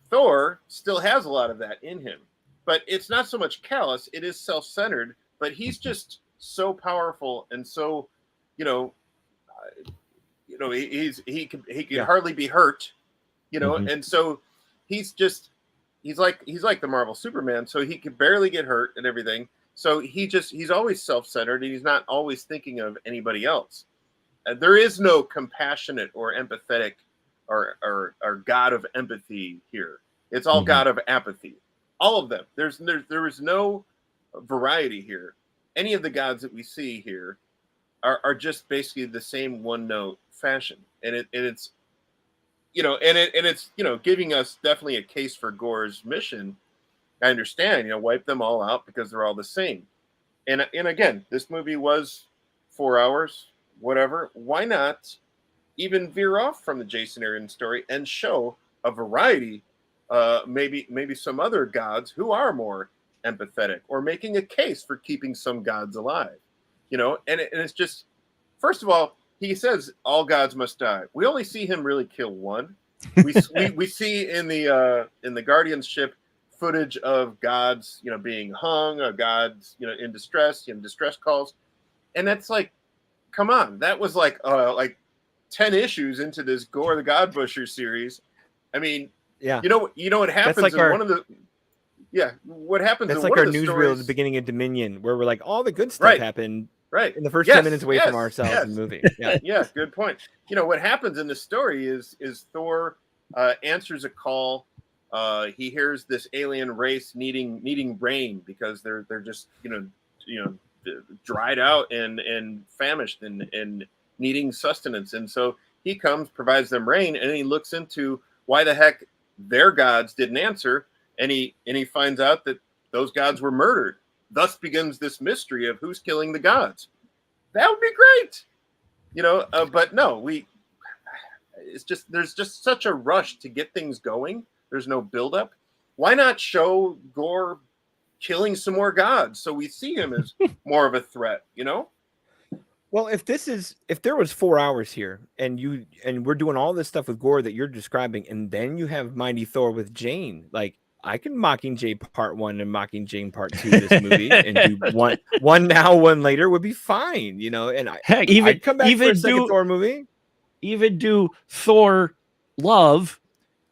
Thor still has a lot of that in him, but it's not so much callous, it is self-centered, but he's just so powerful and so, you know, he can hardly be hurt, you know, and so he's like the Marvel Superman, so he can barely get hurt and everything. So he's always self-centered, and he's not always thinking of anybody else. There is no compassionate or empathetic or God of empathy here. It's all God of apathy. All of them. There is no variety here. Any of the gods that we see here are just basically the same one note fashion, and it's, you know, and it's, you know, giving us definitely a case for Gore's mission. I understand, you know, wipe them all out because they're all the same. And again, this movie was 4 hours, whatever. Why not even veer off from the Jason Aaron story and show a variety, maybe some other gods who are more empathetic, or making a case for keeping some gods alive, you know? And it's just, first of all, he says all gods must die. We only see him really kill one. We see in the Guardians ship footage of gods, you know, being hung, gods, you know, in distress, you know, distress calls, and that's like, come on, that was like 10 issues into this Gore the God Busher series. I mean, yeah, you know what happens like in one of the. Yeah, what happens? That's in like one our of the newsreel at the beginning of Dominion, where we're like, all the good stuff happened in the first 10 minutes away from ourselves in the movie. Yeah, good point. You know, what happens in the story is Thor answers a call. He hears this alien race needing rain because they're just you know dried out and famished and needing sustenance, and so he comes, provides them rain, and he looks into why the heck their gods didn't answer. And he finds out that those gods were murdered. Thus begins this mystery of who's killing the gods. That would be great, you know. But no, there's just such a rush to get things going. There's no buildup. Why not show Gore killing some more gods so we see him as more of a threat, you know? Well, if there was 4 hours here, and we're doing all this stuff with Gore that you're describing, and then you have Mighty Thor with Jane, like, I can Mockingjay Part 1 and Mockingjay Part 2 this movie, and do one now, one later would be fine, you know. And I'd come back for a second Thor movie. Even do Thor Love,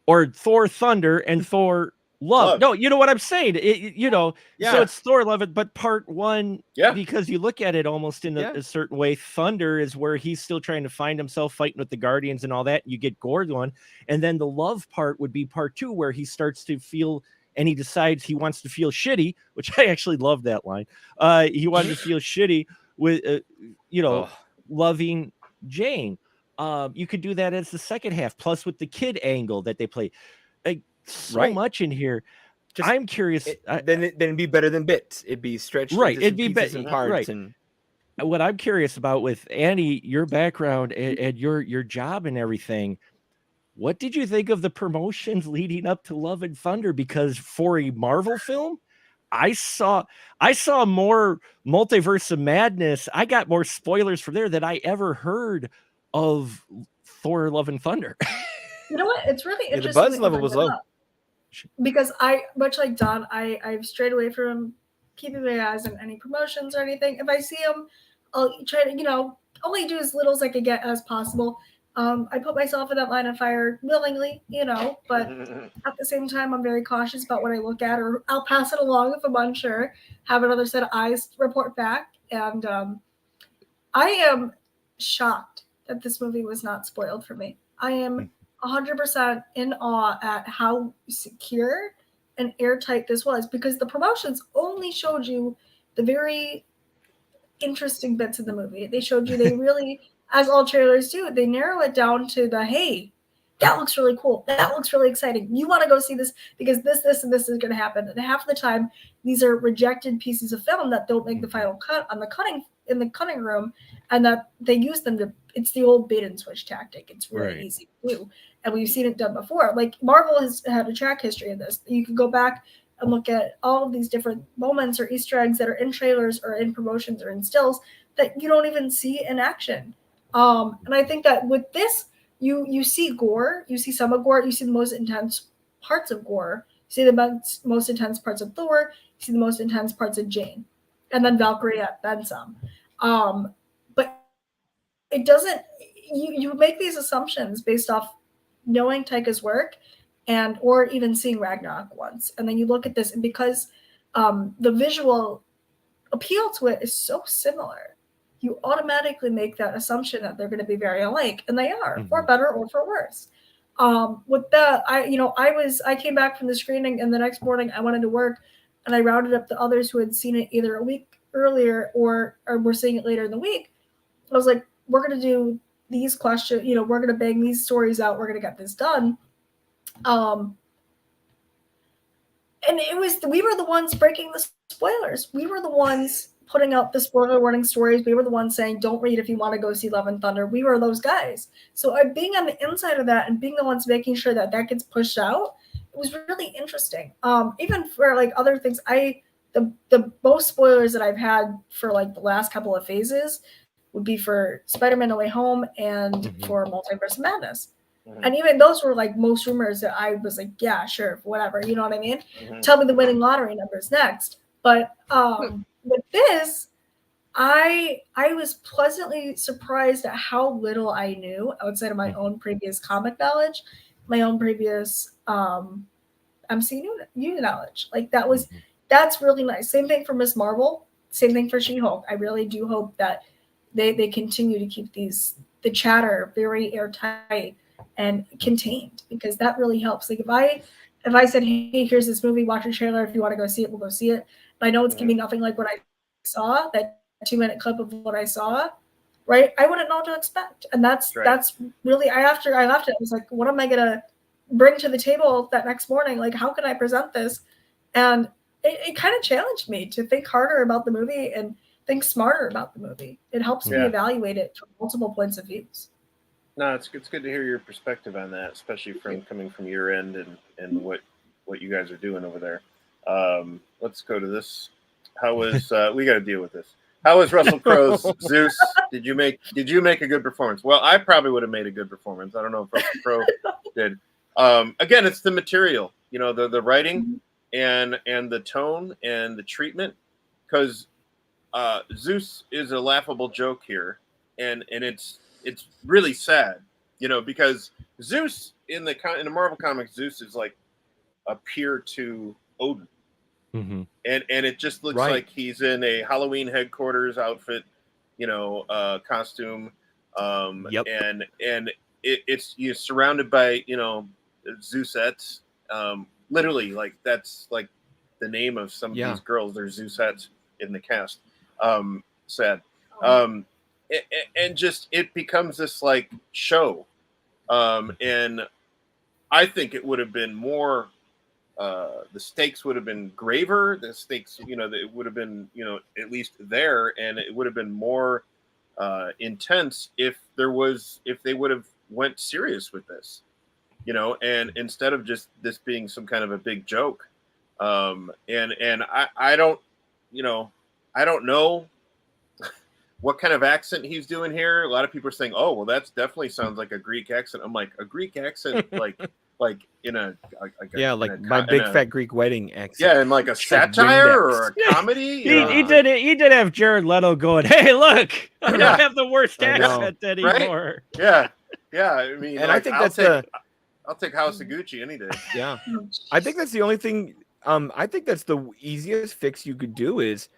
or Thor Thunder and Thor Love. No, you know what I'm saying? So it's Thor Love It, but part 1, because you look at it almost in a certain way, Thunder is where he's still trying to find himself fighting with the Guardians and all that. You get Gore going. And then the love part would be part 2, where he starts to feel, and he decides he wants to feel shitty, which I actually love that line. He wanted to feel shitty with, loving Jane. You could do that as the second half, plus with the kid angle that they play. So much in here. I'm curious. Then it'd be better than bits. It'd be stretched. Right. It'd be better and parts. Right. And what I'm curious about with Annie, your background and your job and everything. What did you think of the promotions leading up to Love and Thunder? Because for a Marvel film, I saw more Multiverse of Madness. I got more spoilers from there than I ever heard of Thor: Love and Thunder. You know what? It's really interesting. The buzz level was low. Because much like Don, I've strayed away from keeping my eyes on any promotions or anything. If I see them, I'll try to, only do as little as I can get as possible. I put myself in that line of fire willingly, but at the same time, I'm very cautious about what I look at, or I'll pass it along if I'm unsure, have another set of eyes report back. And I am shocked that this movie was not spoiled for me. I am 100% in awe at how secure and airtight this was, because the promotions only showed you the very interesting bits of the movie. They showed you, they really, as all trailers do, they narrow it down to the, hey, that looks really cool. That looks really exciting. You want to go see this because this, and this is going to happen. And half the time, these are rejected pieces of film that don't make the final cut on the in the cutting room, and that they use them to, it's the old bait and switch tactic. It's really easy to do. And we've seen it done before. Like Marvel has had a track history of this. You can go back and look at all of these different moments or Easter eggs that are in trailers or in promotions or in stills that you don't even see in action. And I think that with this, you see gore, you see some of gore, you see the most intense parts of Gore, you see the most intense parts of Thor, you see the most intense parts of Jane, and then Valkyrie, then some. But it doesn't, you make these assumptions based off knowing Taika's work or even seeing Ragnarok once. And then you look at this, and because the visual appeal to it is so similar, you automatically make that assumption that they're going to be very alike, and they are, for better or for worse. With that, I came back from the screening, and the next morning I went into work, and I rounded up the others who had seen it either a week earlier or were seeing it later in the week. I was like, we're going to do these questions, we're going to bang these stories out. We're going to get this done. And we were the ones breaking the spoilers. We were the ones putting out the spoiler warning stories. We were the ones saying, don't read if you want to go see Love and Thunder. We were those guys. So being on the inside of that and being the ones making sure that gets pushed out, it was really interesting. Even for like other things, the most spoilers that I've had for like the last couple of phases would be for Spider-Man: No Way Home and for Multiverse of Madness. And even those were like most rumors that I was like, yeah, sure, whatever. You know what I mean? Tell me the winning lottery numbers next. But with this, I was pleasantly surprised at how little I knew outside of my own previous comic knowledge, my own previous MCU knowledge. Like that's really nice. Same thing for Miss Marvel. Same thing for She-Hulk. I really do hope that they continue to keep the chatter very airtight and contained, because that really helps. Like if I said, hey, here's this movie, watch a trailer. If you want to go see it, we'll go see it. But I know it's gonna be nothing like what I saw, that 2-minute clip of what I saw, right? I wouldn't know what to expect. And that's really, after I left it, I was like, what am I gonna bring to the table that next morning? Like, how can I present this? And it kind of challenged me to think harder about the movie and think smarter about the movie. It helps me evaluate it from multiple points of views. No, it's good to hear your perspective on that, especially coming from your end and what you guys are doing over there. Let's go to this. How was we got to deal with this? How was Russell Crowe's Zeus? Did you make a good performance? Well, I probably would have made a good performance. I don't know if Russell Crowe did. Again, it's the material, the writing and the tone and the treatment, because Zeus is a laughable joke here, and it's really sad, because Zeus in the Marvel comics, Zeus is like appear to Odin. Mm-hmm. And it just looks Right. like he's in a Halloween headquarters outfit, costume. Yep. And it's you're surrounded by Zeusettes. Literally, like that's like the name of some of these girls. They're Zeusettes in the cast. Sad. And just it becomes this like show. And I think it would have been more. The stakes would have been graver. The stakes, it would have been, at least there, and it would have been more intense if they would have went serious with this, and instead of just this being some kind of a big joke. And I don't know what kind of accent he's doing here. A lot of people are saying, "Oh, well, that's definitely sounds like a Greek accent." I'm like, a Greek accent, like in a my big fat Greek wedding accent. Yeah, and like a satire or a comedy. He did have Jared Leto going, "Hey, look, I don't have the worst accent anymore." Right? Yeah. I mean, and I think I'll take House of Gucci any day. Yeah, I think that's the only thing. I think that's the easiest fix you could do is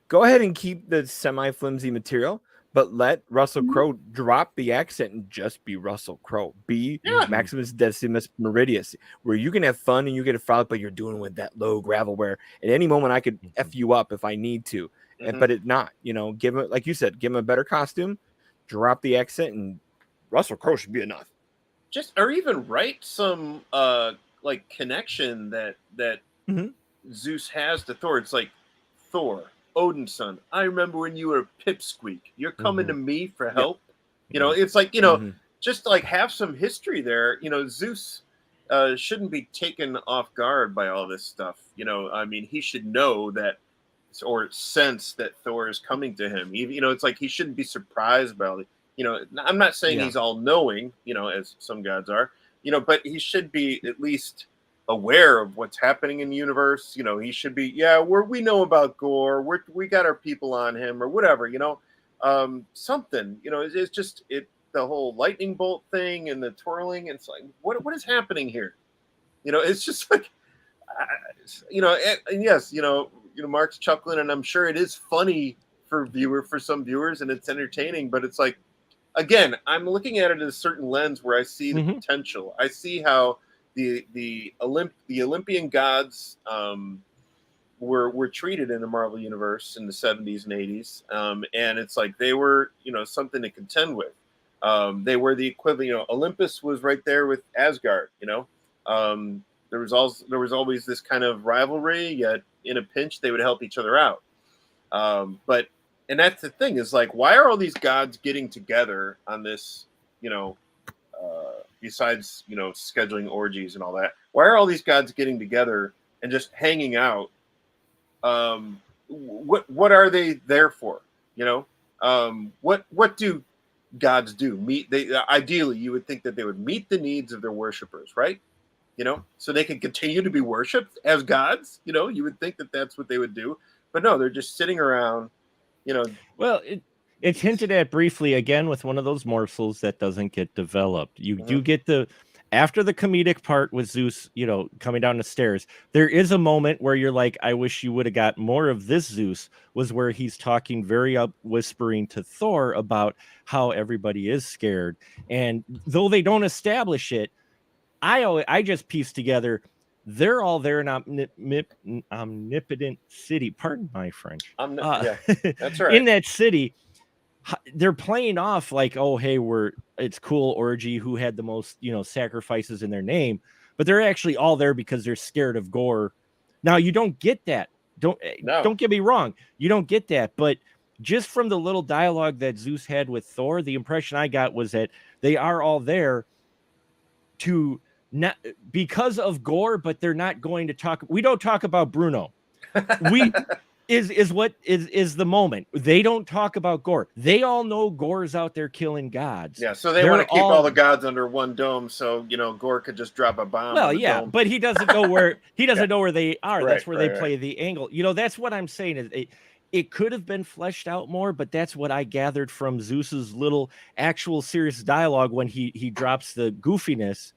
go ahead and keep the semi-flimsy material, but let Russell Crowe drop the accent and just be Russell Crowe. Be Maximus Decimus Meridius, where you can have fun and you get a frolic, but you're doing it with that low gravel where at any moment I could F you up if I need to. But it not, give him, like you said, give him a better costume, drop the accent, and Russell Crowe should be enough. Or even write some like connection that Zeus has to Thor. It's like, Thor, Odin's son, I remember when you were a pipsqueak. You're coming to me for help. It's like, just like have some history there. Zeus shouldn't be taken off guard by all this stuff. I mean, he should know that or sense that Thor is coming to him. It's like he shouldn't be surprised by all the, I'm not saying he's all knowing, as some gods are, but he should be at least aware of what's happening in the universe. He should be, we know about Gore. We got our people on him or whatever, something, it's just the whole lightning bolt thing and the twirling. It's like, what is happening here? It's just like, and yes, Mark's chuckling, and I'm sure it is funny for some viewers, and it's entertaining, but it's like, again, I'm looking at it in a certain lens where I see the potential. I see how the Olympian gods were treated in the Marvel universe in the 70s and 80s, and it's like they were something to contend with. They were the equivalent. Olympus was right there with Asgard. There was always this kind of rivalry, yet in a pinch they would help each other out. And that's the thing, is like, why are all these gods getting together on this, besides, scheduling orgies and all that? Why are all these gods getting together and just hanging out? What are they there for? What do gods do? Ideally, you would think that they would meet the needs of their worshipers, right? So they can continue to be worshipped as gods. You would think that that's what they would do, but no, they're just sitting around. Well, it's hinted at briefly again with one of those morsels that doesn't get developed. You do get after the comedic part with Zeus, coming down the stairs, there is a moment where you're like, I wish you would have got more of this Zeus, was where he's talking very up, whispering to Thor about how everybody is scared. And though they don't establish it, I just piece together, they're all there in omnipotent city. Pardon my French. That's right. In that city, they're playing off like, oh, hey, it's cool orgy. Who had the most, sacrifices in their name? But they're actually all there because they're scared of Gore. Now you don't get that. Don't get me wrong. You don't get that. But just from the little dialogue that Zeus had with Thor, the impression I got was that they are all there to not because of Gore, but they're not going to talk. We don't talk about Bruno. We is what is the moment. They don't talk about Gore. They all know Gore's out there killing gods. Yeah, so they want to keep all the gods under one dome, so Gore could just drop a bomb. Well, yeah, dome. but he doesn't know where know where they are. Right, that's where they play the angle. That's what I'm saying. Is it could have been fleshed out more, but that's what I gathered from Zeus's little actual serious dialogue when he drops the goofiness.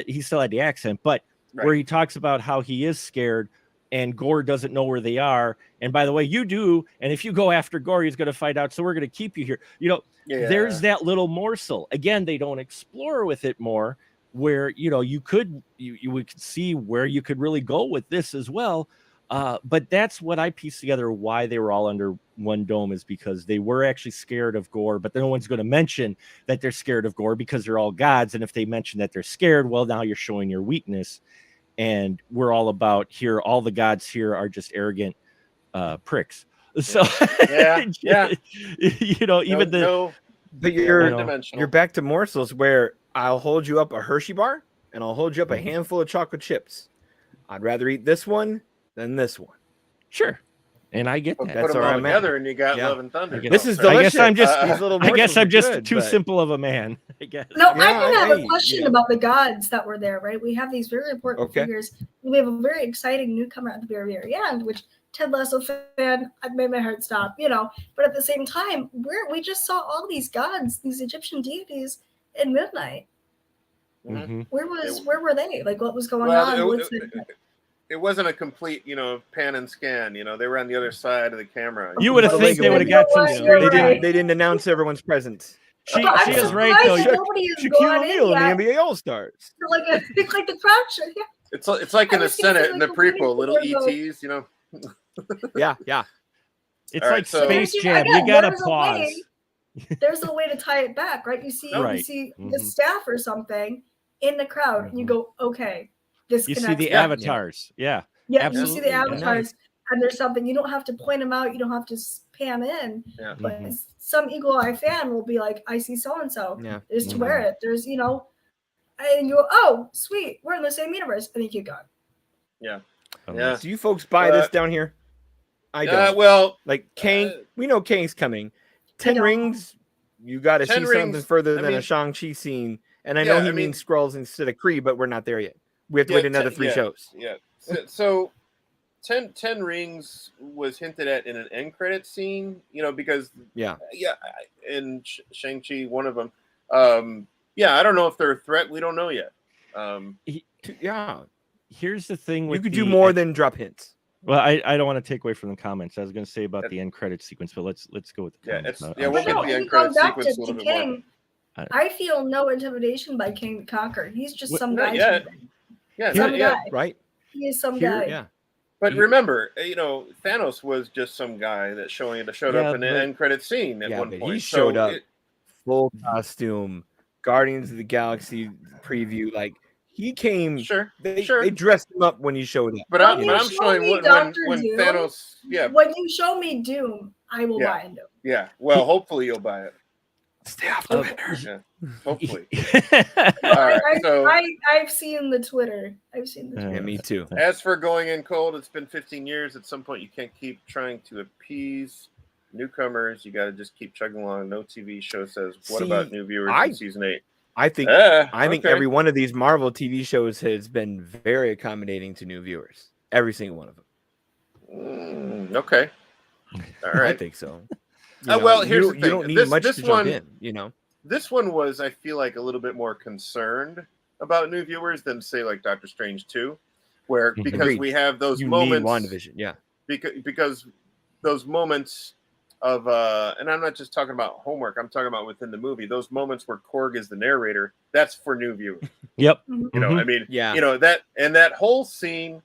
He still had the accent, but where he talks about how he is scared and Gore doesn't know where they are. And by the way, you do. And if you go after Gore, he's going to find out. So we're going to keep you here. You know, there's that little morsel. Again, they don't explore with it more where, you know, you could see where you could really go with this as well. But that's what I pieced together why they were all under one dome, is because they were actually scared of Gore, but no one's going to mention that they're scared of Gore because they're all gods. And if they mention that they're scared, well, now you're showing your weakness. And we're all about here. All the gods here are just arrogant pricks. So you know, even but you're back to morsels where I'll hold you up a Hershey bar and I'll hold you up a handful of chocolate chips. I'd rather eat this one than this one. Sure. And I get that. That's all together, and you got Love and Thunder. This is delicious. I guess I'm just too simple of a man. I guess. No, I can have a question about the gods that were there, right? We have these very important figures. We have a very exciting newcomer at the very, very end, which Ted Lasso fan, I made my heart stop, you know. But at the same time, we just saw all these gods, these Egyptian deities in Midnight. Mm-hmm. Where were they? Like, what was going on? It wasn't a complete, you know, pan and scan. You know, they were on the other side of the camera. You would have think they would have got some. They didn't announce everyone's presence. She is right though. Shaquille O'Neal in the NBA All-Stars. Like the crowd show. Yeah. It's like in the Senate in the prequel, little ETs, you know. Yeah. It's like so, Space Jam. You gotta pause. There's a way to tie it back, right? You see the staff or something in the crowd, and you go, okay. You see the avatars. Yeah, you see the avatars, and there's something. You don't have to point them out. You don't have to spam in. Yeah. But some eagle eye fan will be like, I see so and so. There's to wear it. There's, you know, and you go, oh, sweet, we're in the same universe, and you keep going. Yeah. Do you folks buy this down here? I don't. Well, like Kang, we know Kang's coming. 10 Rings, you got to see something further than a Shang-Chi scene. And I know he means Skrulls instead of Kree, but we're not there yet. We have to wait another 3 shows. Yeah. So 10 Rings was hinted at in an end credit scene, you know, because in Shang-Chi, one of them. I don't know if they're a threat. We don't know yet. Here's the thing with you could do more than drop hints. Well, I don't want to take away from the comments. I was going to say about the end credit sequence, but let's go with the comments. We'll get the end credit sequence a little bit more. I feel no intimidation by King the Conqueror. He's just some guy. Guy. Right. He is some guy. Yeah. But remember, you know, Thanos was just some guy that showed up in the end credit scene at one point. He showed up full costume, Guardians of the Galaxy preview. Like he came. They dressed him up when he showed up. But I'm showing when Thanos. Yeah. When you show me Doom, I will buy into it. Yeah. Well, hopefully you'll buy it. Stay off the winner. Hopefully. I've seen the Twitter. Yeah, me too. As for going in cold, it's been 15 years. At some point, you can't keep trying to appease newcomers. You got to just keep chugging along. No TV show says, what about new viewers in season 8? I think every one of these Marvel TV shows has been very accommodating to new viewers. Every single one of them. Okay. All right. I think so. Here's the thing. You don't need much to jump in, you know. This one was, I feel like, a little bit more concerned about new viewers than, say, like Doctor Strange 2, where because we have those moments. WandaVision, because those moments of, and I'm not just talking about homework. I'm talking about within the movie. Those moments where Korg is the narrator. That's for new viewers. Yep. You know, I mean, you know that whole scene.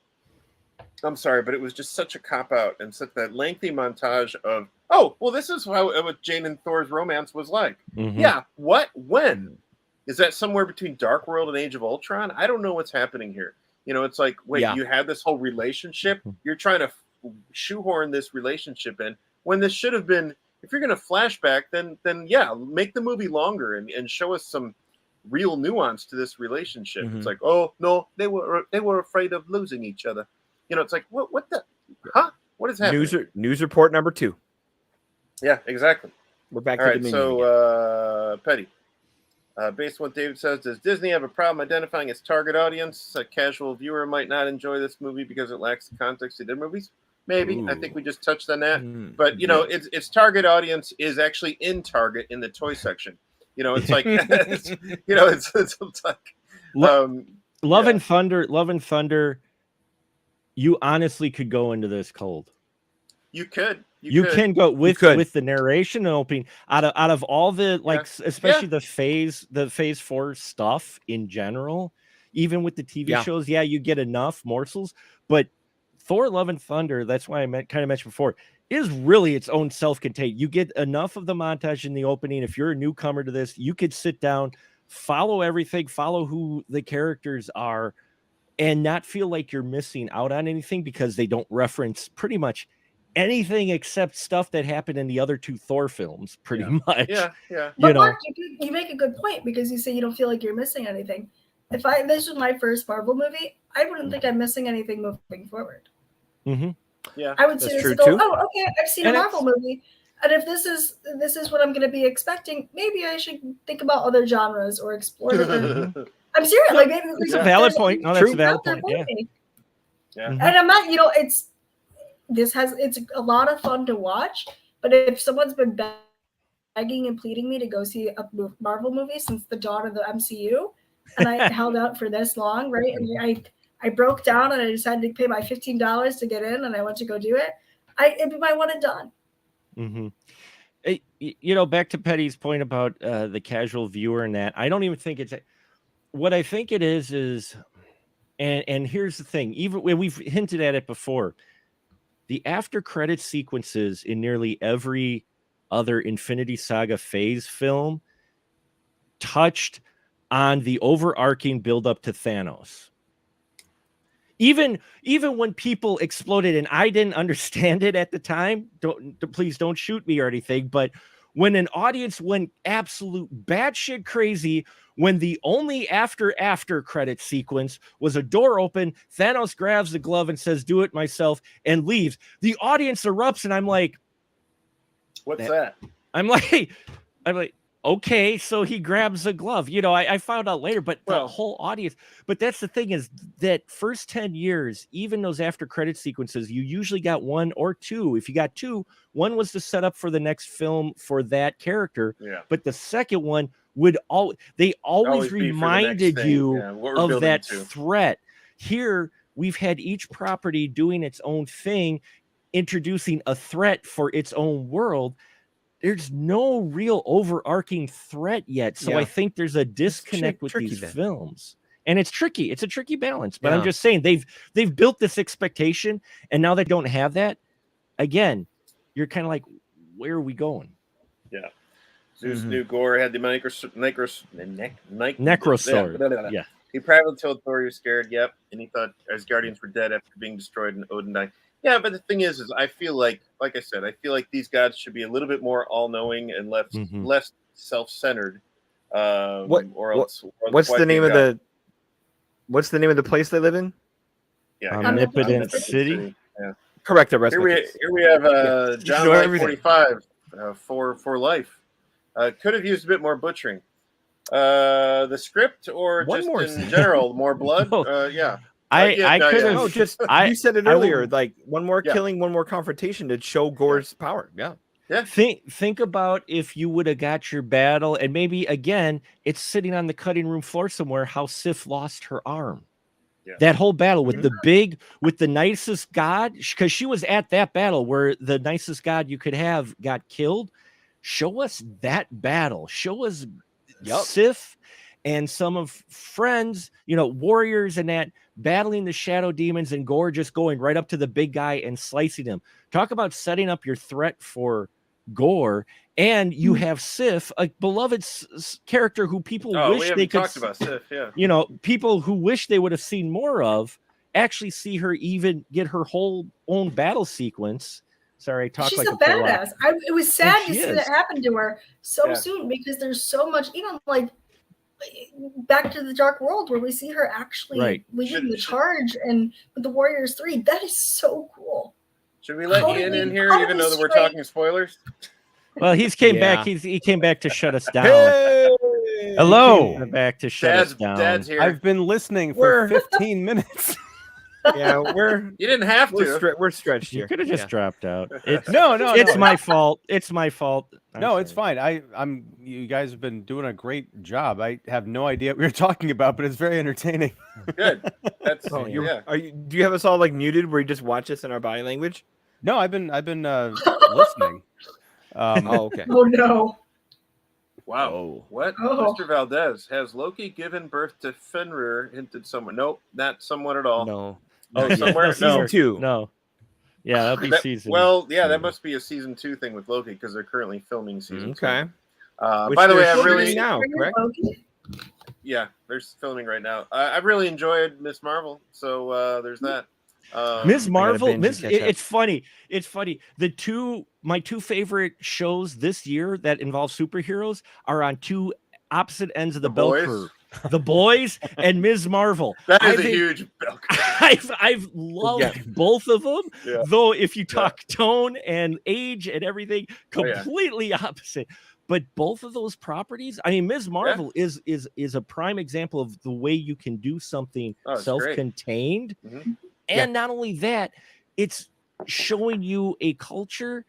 I'm sorry, but it was just such a cop out and such that lengthy montage of, oh, well, this is what Jane and Thor's romance was like. Yeah, what? When? Is that somewhere between Dark World and Age of Ultron? I don't know what's happening here. You know, it's like, wait, you have this whole relationship. You're trying to shoehorn this relationship in when this should have been, if you're going to flashback, then make the movie longer and show us some real nuance to this relationship. It's like, oh, no, they were afraid of losing each other. You know, it's like, what the, what is happening? News report number 2. Yeah, exactly. We're back to the menu. So, Petty, based on what David says, does Disney have a problem identifying its target audience? A casual viewer might not enjoy this movie because it lacks the context of their movies. Maybe. I think we just touched on that. But, you know, its target audience is actually in Target in the toy section. You know, it's like, it's like, Love and Thunder. You honestly could go into this cold. You could. You can go with the narration and opening out of all the especially the phase 4 stuff in general, even with the TV shows, you get enough morsels, but Thor Love and Thunder, that's why I kind of mentioned before, is really its own self-contained. You get enough of the montage in the opening. If you're a newcomer to this, you could sit down, follow everything, follow who the characters are, and not feel like you're missing out on anything because they don't reference pretty much anything except stuff that happened in the other 2 Thor films, pretty much. Yeah. But Mark, you make a good point because you say you don't feel like you're missing anything. If this was my first Marvel movie, I wouldn't think I'm missing anything moving forward. Mm-hmm. Yeah, I would see this and go, oh, okay, I've seen a Marvel movie, and if this is what I'm going to be expecting, maybe I should think about other genres or explore different. I'm serious. Like maybe it's a valid point. No, that's a valid point. Yeah. And I'm not. It's a lot of fun to watch, but if someone's been begging and pleading me to go see a Marvel movie since the dawn of the MCU, and I held out for this long, right? And I broke down and I decided to pay my $15 to get in, and I went to go do it. It'd be my one and done. Mm-hmm. Back to Petty's point about the casual viewer and that, I don't even think it's what I think it is, and here's the thing, even when we've hinted at it before, the after credit sequences in nearly every other Infinity Saga phase film touched on the overarching buildup to Thanos. Even when people exploded, and I didn't understand it at the time, please don't shoot me or anything, but when an audience went absolute batshit crazy when the only after credit sequence was a door open, Thanos grabs the glove and says, "Do it myself," and leaves. The audience erupts, and I'm like, "What's that?" I'm like, okay, so he grabs a glove. I found out later, but the whole audience. But that's the thing is that first 10 years, even those after credit sequences, you usually got 1 or 2. If you got 2, one was to set up for the next film for that character. Yeah. But the second one would always reminded you of that threat. Here, we've had each property doing its own thing, introducing a threat for its own world. There's no real overarching threat yet. So I think there's a disconnect with these films. And it's tricky. It's a tricky balance. But I'm just saying they've built this expectation, and now they don't have that. Again, you're kind of like, where are we going? Yeah. Zeus knew Gore had the necrosaur. Yeah. He privately told Thor he was scared. Yep. And he thought Asgardians were dead after being destroyed and Odin died. Yeah, but the thing is I feel like I said, I feel like these gods should be a little bit more all-knowing and less self-centered. What's the name of the place they live in? Yeah, Omnipotent City. Yeah, correct. The rest. Here we have John Wick 45 for life. Could have used a bit more butchering. The script or just in general more blood. Yeah. I could have. You said it earlier. Like one more killing, one more confrontation to show Gore's power. Yeah. Yeah. Think about if you would have got your battle, and maybe again, it's sitting on the cutting room floor somewhere. How Sif lost her arm. Yeah. That whole battle with the nicest god, because she was at that battle where the nicest god you could have got killed. Show us that battle. Show us Sif and some of friends, warriors and that battling the shadow demons, and Gore just going right up to the big guy and slicing him. Talk about setting up your threat for Gore. And you have Sif, a beloved character who people wish they could. Talked about Sif, yeah. People who wish they would have seen more of, actually see her even get her whole own battle sequence. Sorry, I talked like a badass. It was sad to see that happen to her so soon, because there's so much, even like Back to the Dark World, where we see her actually leading the charge, and with the Warriors 3. That is so cool. Should we let Ian in here, even though that we're talking spoilers? Well, he came back. He came back to shut us down. Hey! Hello. Back to shut us down. Dad's here. I've been listening for 15 minutes. Yeah, You didn't have to. we're stretched You here. could have just dropped out. It's No, it's my fault. It's my fault. No, it's fine. I'm. You guys have been doing a great job. I have no idea what you're talking about, but it's very entertaining. Good. That's Oh, yeah. Do you have us all like muted where you just watch us in our body language? No, I've been listening. Oh, okay. Oh no. Wow. Oh. What? Oh. Mr. Valdez, has Loki given birth to Fenrir? Hinted someone. Nope, not someone at all. No. Oh, Yeah, somewhere? no, Season No. 2. No. Yeah, that'd be That- season. Well, yeah, two. that must be a season 2 thing with Loki because they're currently filming season 2. Okay. By Which the way, they're I shooting really, now, correct? yeah, they're filming right now. I really enjoyed Miss Marvel, so there's that. Ms. Marvel, binge and catch up. it's funny. It's funny. My two favorite shows this year that involve superheroes are on two opposite ends of the bell Boys? curve. The Boys and Ms. Marvel. That is I a think- huge bell curve. I've loved Yeah. both of them, Yeah. though if you talk tone and age and everything, Oh, yeah. completely opposite. But both of those properties, I mean, Ms. Marvel is a prime example of the way you can do something Oh, it's great. self-contained. Mhm. And not only that, it's showing you a culture,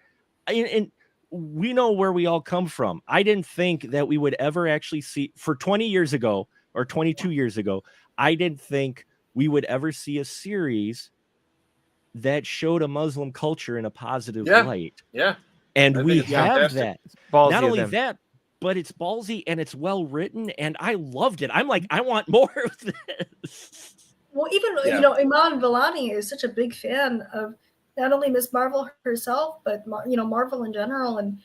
and we know where we all come from. I didn't think that we would ever actually see, for 20 years ago or 22 years ago, I didn't think we would ever see a series that showed a Muslim culture in a positive Yeah. light. Yeah. And I we think it's have fantastic. that. Ballsy Not of only them. that, but it's ballsy and it's well written, and I loved it. I'm like, I want more of this. Well, even Yeah. Iman Vellani is such a big fan of not only Miss Marvel herself, but Marvel in general, and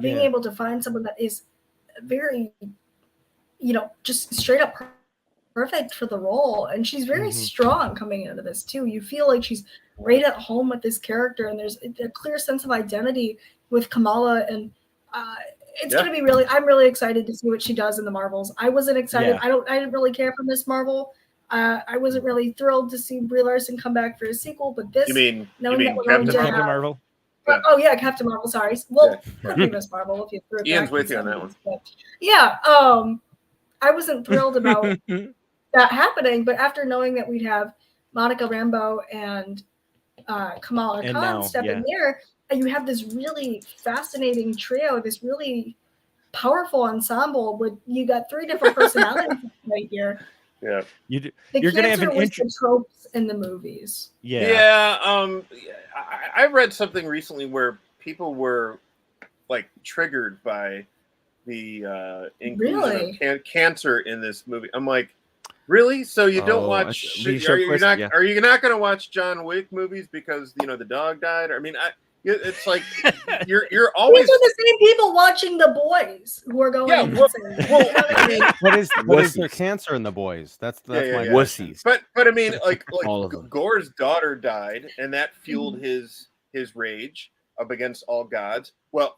being Yeah. able to find someone that is very, just straight up perfect for the role, and she's very Mhm. strong coming into this too. You feel like she's right at home with this character, and there's a clear sense of identity with Kamala, and it's Yeah. going to be I'm really excited to see what she does in the Marvels. I wasn't excited. Yeah. I didn't really care for Miss Marvel. I wasn't really thrilled to see Brie Larson come back for a sequel, but this, You mean knowing that we're Captain going to Captain have, Marvel. Yeah. oh yeah, Captain Marvel. Sorry, well, could be Miss Marvel if you threw it Ian's back with in you on that sentence, but yeah, I wasn't thrilled about that happening, but after knowing that we'd have Monica Rambeau and Kamala And Khan now, step yeah. in there, and you have this really fascinating trio, this really powerful ensemble with you got three different personalities right here. Yeah. The You're gonna have cancer an was the tropes in the movies. Yeah. I read something recently where people were like triggered by the inclusion of cancer in this movie. I'm like, really? So you don't watch? Are you not going to watch John Wick movies because the dog died? I mean, it's like you're always. These are the same people watching The Boys who are going. Yeah, I mean, what is their cancer in The Boys? That's my wussies. But I mean, like All of them. Gore's daughter died, and that fueled his rage up against all gods. Well,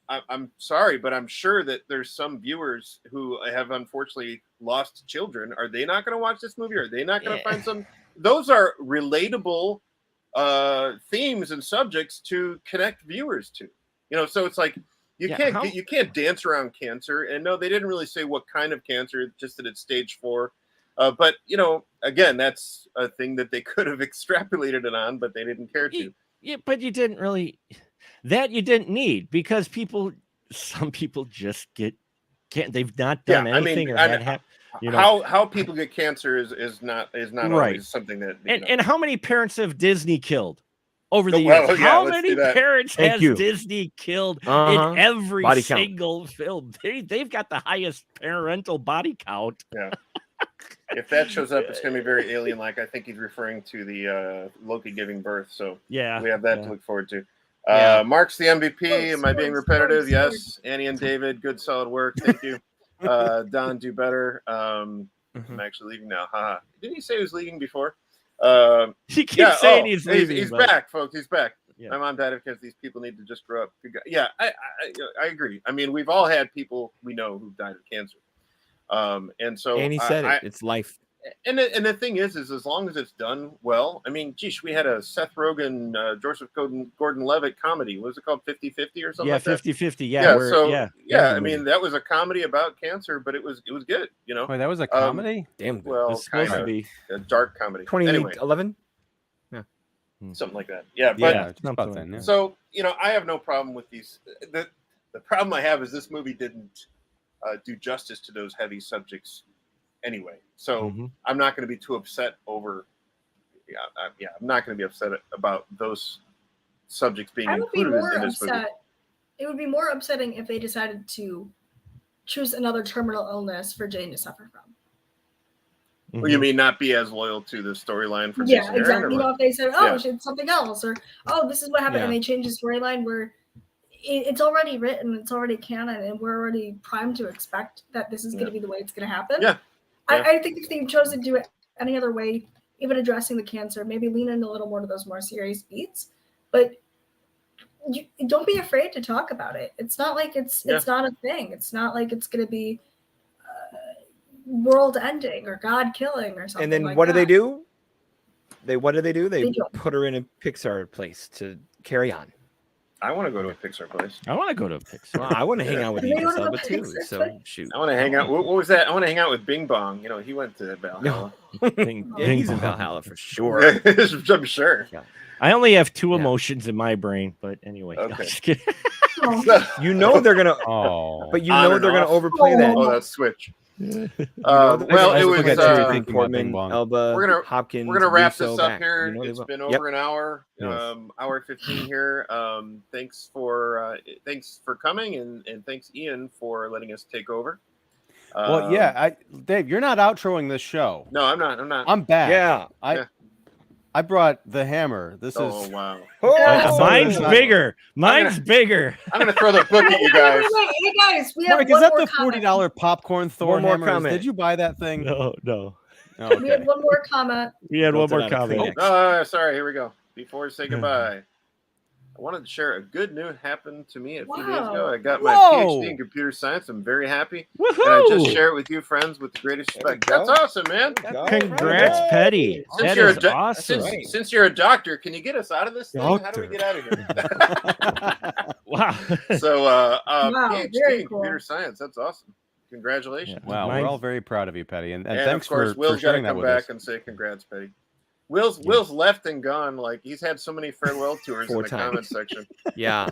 I'm sorry, but I'm sure that there's some viewers who have unfortunately lost children. Are they not going to watch this movie? Are they not going to find some? Those are relatable themes and subjects to connect viewers to. So it's like you can't dance around cancer. And no, they didn't really say what kind of cancer, just that it's stage 4. But again, that's a thing that they could have extrapolated it on, but they didn't care to. Yeah, but you didn't really. That you didn't need, because some people just can't. They've not done anything how people get cancer is not right. always something that and how many parents have Disney killed over the years? How many parents has Disney killed in every single film? They've got the highest parental body count. Yeah. If that shows up, it's going to be very alien-like. I think he's referring to the Loki giving birth. So yeah, we have that to look forward to. Mark's the MVP. Am I being repetitive? Yes. Annie and David, good solid work. Thank you. Don, do better. I'm actually leaving now. Haha. Didn't he say he was leaving before? He keeps saying he's leaving. He's back, folks. He's back. Yeah. My mom died because these people need to just grow up. Yeah, I agree. I mean, we've all had people we know who've died of cancer. And so Annie said it. It's life. And the thing is as long as it's done well, I mean, geez, we had a Seth Rogen, Joseph Gordon-Levitt comedy. What was it called? 50-50 or something? Yeah, like that? 50-50. I mean, that was a comedy about cancer, but it was good. Wait, that was a comedy? Damn good. Well, it's supposed to be a dark comedy. 2011. something like that. Yeah, but Yeah, it's about then. Yeah. so I have no problem with these. The problem I have is this movie didn't do justice to those heavy subjects anyway. So I'm not going to be too upset over. I'm not going to be upset about those subjects being included in this movie. It would be more upsetting if they decided to choose another terminal illness for Jane to suffer from. Well, you mean not be as loyal to the storyline for Jason exactly. Aaron, if they said, it's something else, or this is what happened, and they changed the storyline where it's already written, it's already canon, and we're already primed to expect that this is going to be the way it's going to happen. I think if they chose to do it any other way, even addressing the cancer, maybe lean in a little more to those more serious beats, but don't be afraid to talk about it. It's not like it's not a thing. It's not like it's going to be world ending or God killing or something. And then like what that. do they do? They put her in a Pixar place to carry on. I want to go to a Pixar place. I want to go to a Pixar. Well, I want to hang out with Idris Elba too. So shoot. I want to hang out. What was that? I want to hang out with Bing Bong. He went to Valhalla. He's in Valhalla for sure. I'm sure. Yeah. I only have two emotions in my brain, but anyway. Okay. You know they're gonna. But you know they're gonna overplay that. Oh, that's Switch. Well, it was Portman, Elba, Hopkins. We're gonna wrap this up here. It's been over an hour, hour 15 here. Thanks for coming, and thanks Ian for letting us take over. Well, Dave, you're not outroing this show. No, I'm not. I'm back. Yeah. I brought the hammer. This is. Oh wow. Mine's bigger. Mine's bigger. I'm gonna throw the book at you guys. Hey guys, we have Mark, one is that more the $40 popcorn Thor hammer? Did you buy that thing? No. Oh, okay. We had one more comment. We had one more comment. Oh, sorry. Here we go. Before we say goodbye, I wanted to share a good news happened to me a few days ago. I got my PhD in computer science. I'm very happy. Woohoo! And I just share it with you, friends, with the greatest respect. That's awesome, man. Congrats, Petty. That is awesome. Since you're a doctor, can you get us out of this thing? How do we get out of here? Wow. So, PhD in cool. computer science. That's awesome. Congratulations. Wow, we're all very proud of you, Petty. And thanks of course, for Will's got to sharing that come with back us. and say congrats, Petty. Will's left and gone. Like he's had so many farewell tours in the comment section. Yeah.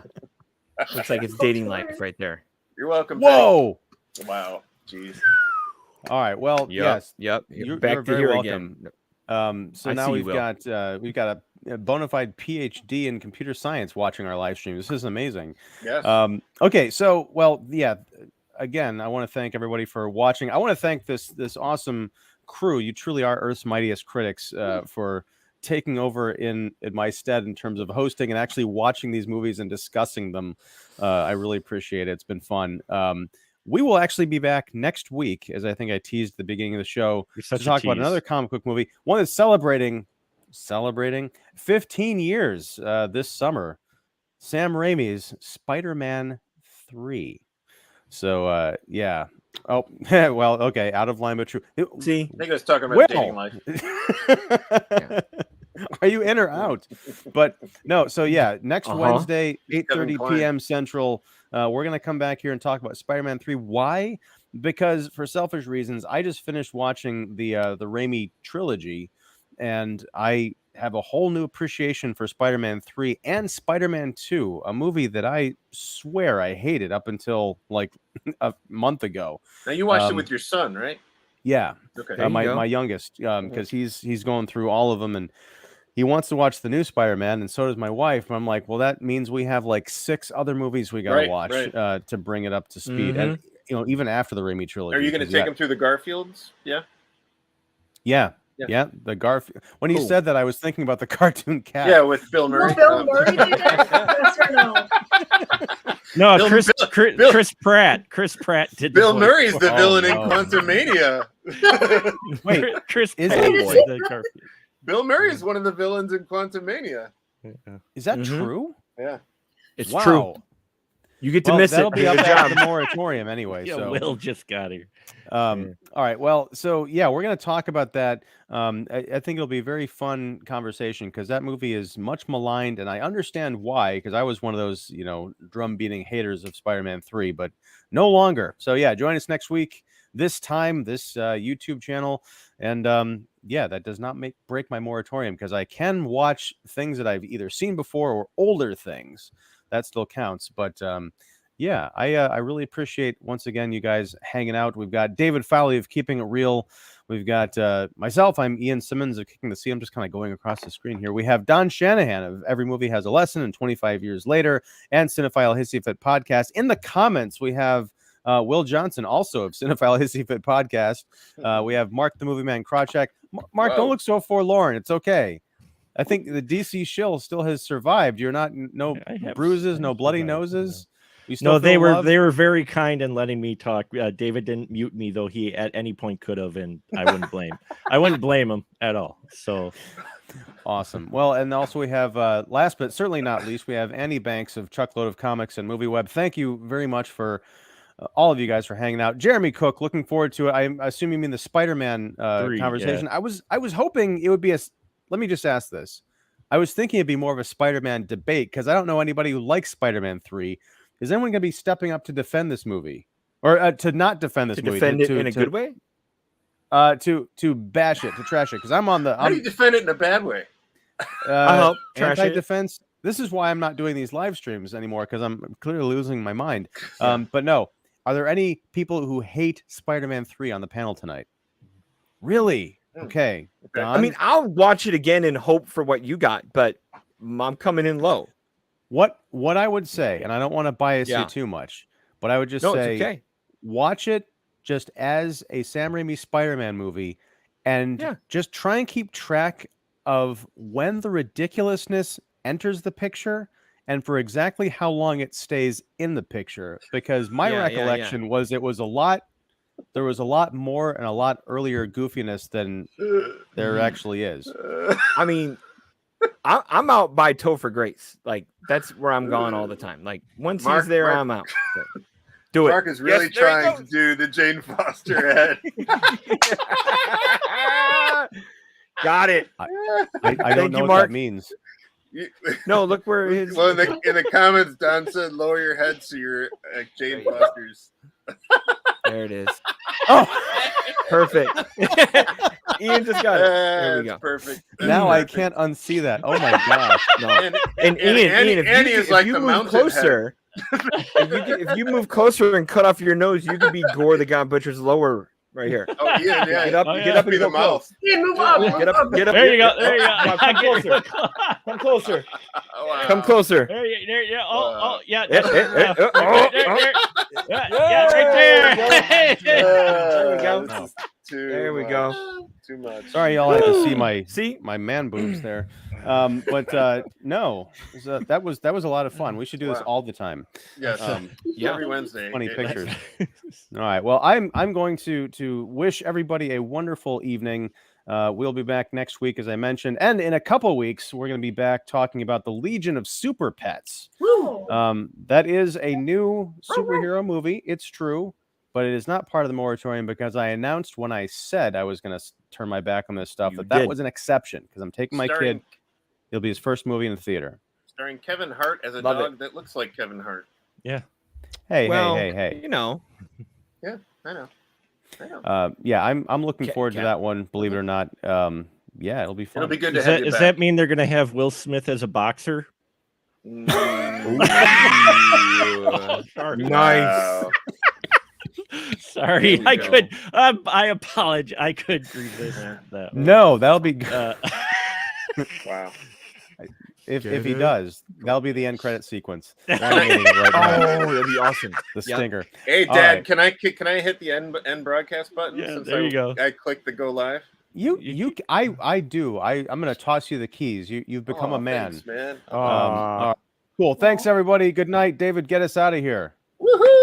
Looks like it's dating life right there. You're welcome. Whoa! Petty. Wow. Jeez. All right. Well, yes. Yep. You're back to very here welcome. again. So now we've got a bona fide PhD in computer science watching our live stream. This is amazing. Yes. Okay. So, again, I want to thank everybody for watching. I want to thank this awesome crew. You truly are Earth's mightiest critics for taking over in my stead in terms of hosting and actually watching these movies and discussing them. I really appreciate it. It's been fun. We will actually be back next week, as I think I teased at the beginning of the show, to talk about another comic book movie, one that's celebrating 15 years this summer. Sam Raimi's Spider-Man 3. So, yeah. Oh, well, okay. Out of line, but true. See? I think I was talking about dating life. Are you in or out? But no, so yeah, next Wednesday, 8:30 p.m. Central, we're going to come back here and talk about Spider-Man 3. Why? Because for selfish reasons, I just finished watching the Raimi trilogy, and I have a whole new appreciation for Spider-Man 3 and Spider-Man 2, a movie that I swear I hated up until like a month ago. Now you watched it with your son, right? Yeah. Okay. My youngest, because he's going through all of them, and he wants to watch the new Spider-Man, and so does my wife. And I'm like, well, that means we have like 6 other movies we got to watch to bring it up to speed. And even after the Raimi trilogy. Are you going to take him through the Garfields? Yeah. Yeah, the Garfield. When you said that, I was thinking about the cartoon cat. Yeah, with Bill Murray. Bill Murray did that? Yes or no? No, Chris Pratt. Chris Pratt did. Bill Murray's the villain in Quantumania. Wait, Chris is Pratt. Bill Murray is one of the villains in Quantumania. Is that true? Yeah, it's true. You get to miss that'll it. Be up after the moratorium anyway. Yeah, so Will just got here. All right. Well, so yeah, we're going to talk about that. I think it'll be a very fun conversation because that movie is much maligned, and I understand why. Because I was one of those, drum beating haters of Spider-Man 3, but no longer. So yeah, join us next week. this time, this YouTube channel. And yeah, that does not break my moratorium, because I can watch things that I've either seen before or older things. That still counts. But yeah, I really appreciate, once again, you guys hanging out. We've got David Fowlie of Keeping It Real. We've got myself. I'm Ian Simmons of Kicking the Sea. I'm just kind of going across the screen here. We have Don Shanahan of Every Movie Has a Lesson and 25 Years Later, and Cinephile Hissy Fit Podcast. In the comments, we have Will Johnson, also of Cinephile Hissy Fit Podcast. We have Mark the Movie Man Krawcheck. Mark, don't look so forlorn. It's okay. I think the DC shill still has survived. You're not no bruises, no bloody noses. No, they were very kind in letting me talk. David didn't mute me, though he at any point could have, and I wouldn't blame him at all. So awesome. Well, and also we have last but certainly not least, we have Andy Banks of Chuckload of Comics and Movie Web. Thank you very much for all of you guys for hanging out. Jeremy Cook, looking forward to it. I assume you mean the Spider-Man conversation. Yeah. I was hoping it would be let me just ask this. I was thinking it'd be more of a Spider-Man debate, because I don't know anybody who likes Spider-Man 3. Is anyone going to be stepping up to defend this movie, or to not defend this movie? Defend it in a good way? To bash it, to trash it, because I'm on the. How do you defend it in a bad way? Anti-defense. This is why I'm not doing these live streams anymore, because I'm clearly losing my mind. But no, are there any people who hate Spider-Man 3 on the panel tonight? Really? Okay. Don? I mean, I'll watch it again and hope for what you got, but I'm coming in low. What I would say, and I don't want to bias you too much, but I would just say, watch it just as a Sam Raimi Spider-Man movie, and just try and keep track of when the ridiculousness enters the picture and for exactly how long it stays in the picture. Because my recollection was there was a lot more and a lot earlier goofiness than there actually is. I mean, I'm out by toe for grace. Like, that's where I'm going all the time. Like, once he's there, I'm out. Do it. Mark is really trying to do the Jane Foster head. Got it. I don't know what that means. No, look where his. Well, in the comments, Don said, "Lower your head so you're Jane Foster's." There it is. Oh, perfect. Ian just got it. There we go. Perfect. Now I can't unsee that. Oh my gosh! No. And Ian, if you move closer, if you move closer and cut off your nose, you could be Gore the God Butcher's lower right here. Oh yeah. Get up and the mouth. Yeah, move up. Get up. There you go. There you go. Come closer. Come closer. Wow. Come closer. There. Yeah. Right there. There we go. No. There we go. Too much. Sorry, y'all had to see my man boobs there. But no, that was a lot of fun. We should do this all the time. Yes. Every Wednesday. 20 pictures. All right. Well, I'm going to wish everybody a wonderful evening. We'll be back next week, as I mentioned, and in a couple weeks we're going to be back talking about the Legion of Super Pets. That is a new superhero movie. It's true, but it is not part of the moratorium, because I announced when I said I was going to turn my back on this stuff that was an exception, because I'm taking my kid. It'll be his first movie in the theater. Starring Kevin Hart as a dog that looks like Kevin Hart. Yeah. Hey. You know. Yeah, I know. Yeah, I'm looking forward to that one. Believe it or not. Yeah, it'll be fun. It'll be good to have you Does back. that mean they're going to have Will Smith as a boxer? Nice. Sorry, I could. I apologize. I could resist that. No, that'll be good. Wow. If he does, that'll be the end credit sequence. Oh, that'd be awesome. The stinger. Hey, Dad, can I hit the end broadcast button? Yeah, since there you go. I clicked the go live. I do. I'm going to toss you the keys. You've become a man. Thanks, man. Cool. Thanks, everybody. Good night. David, get us out of here. Woohoo!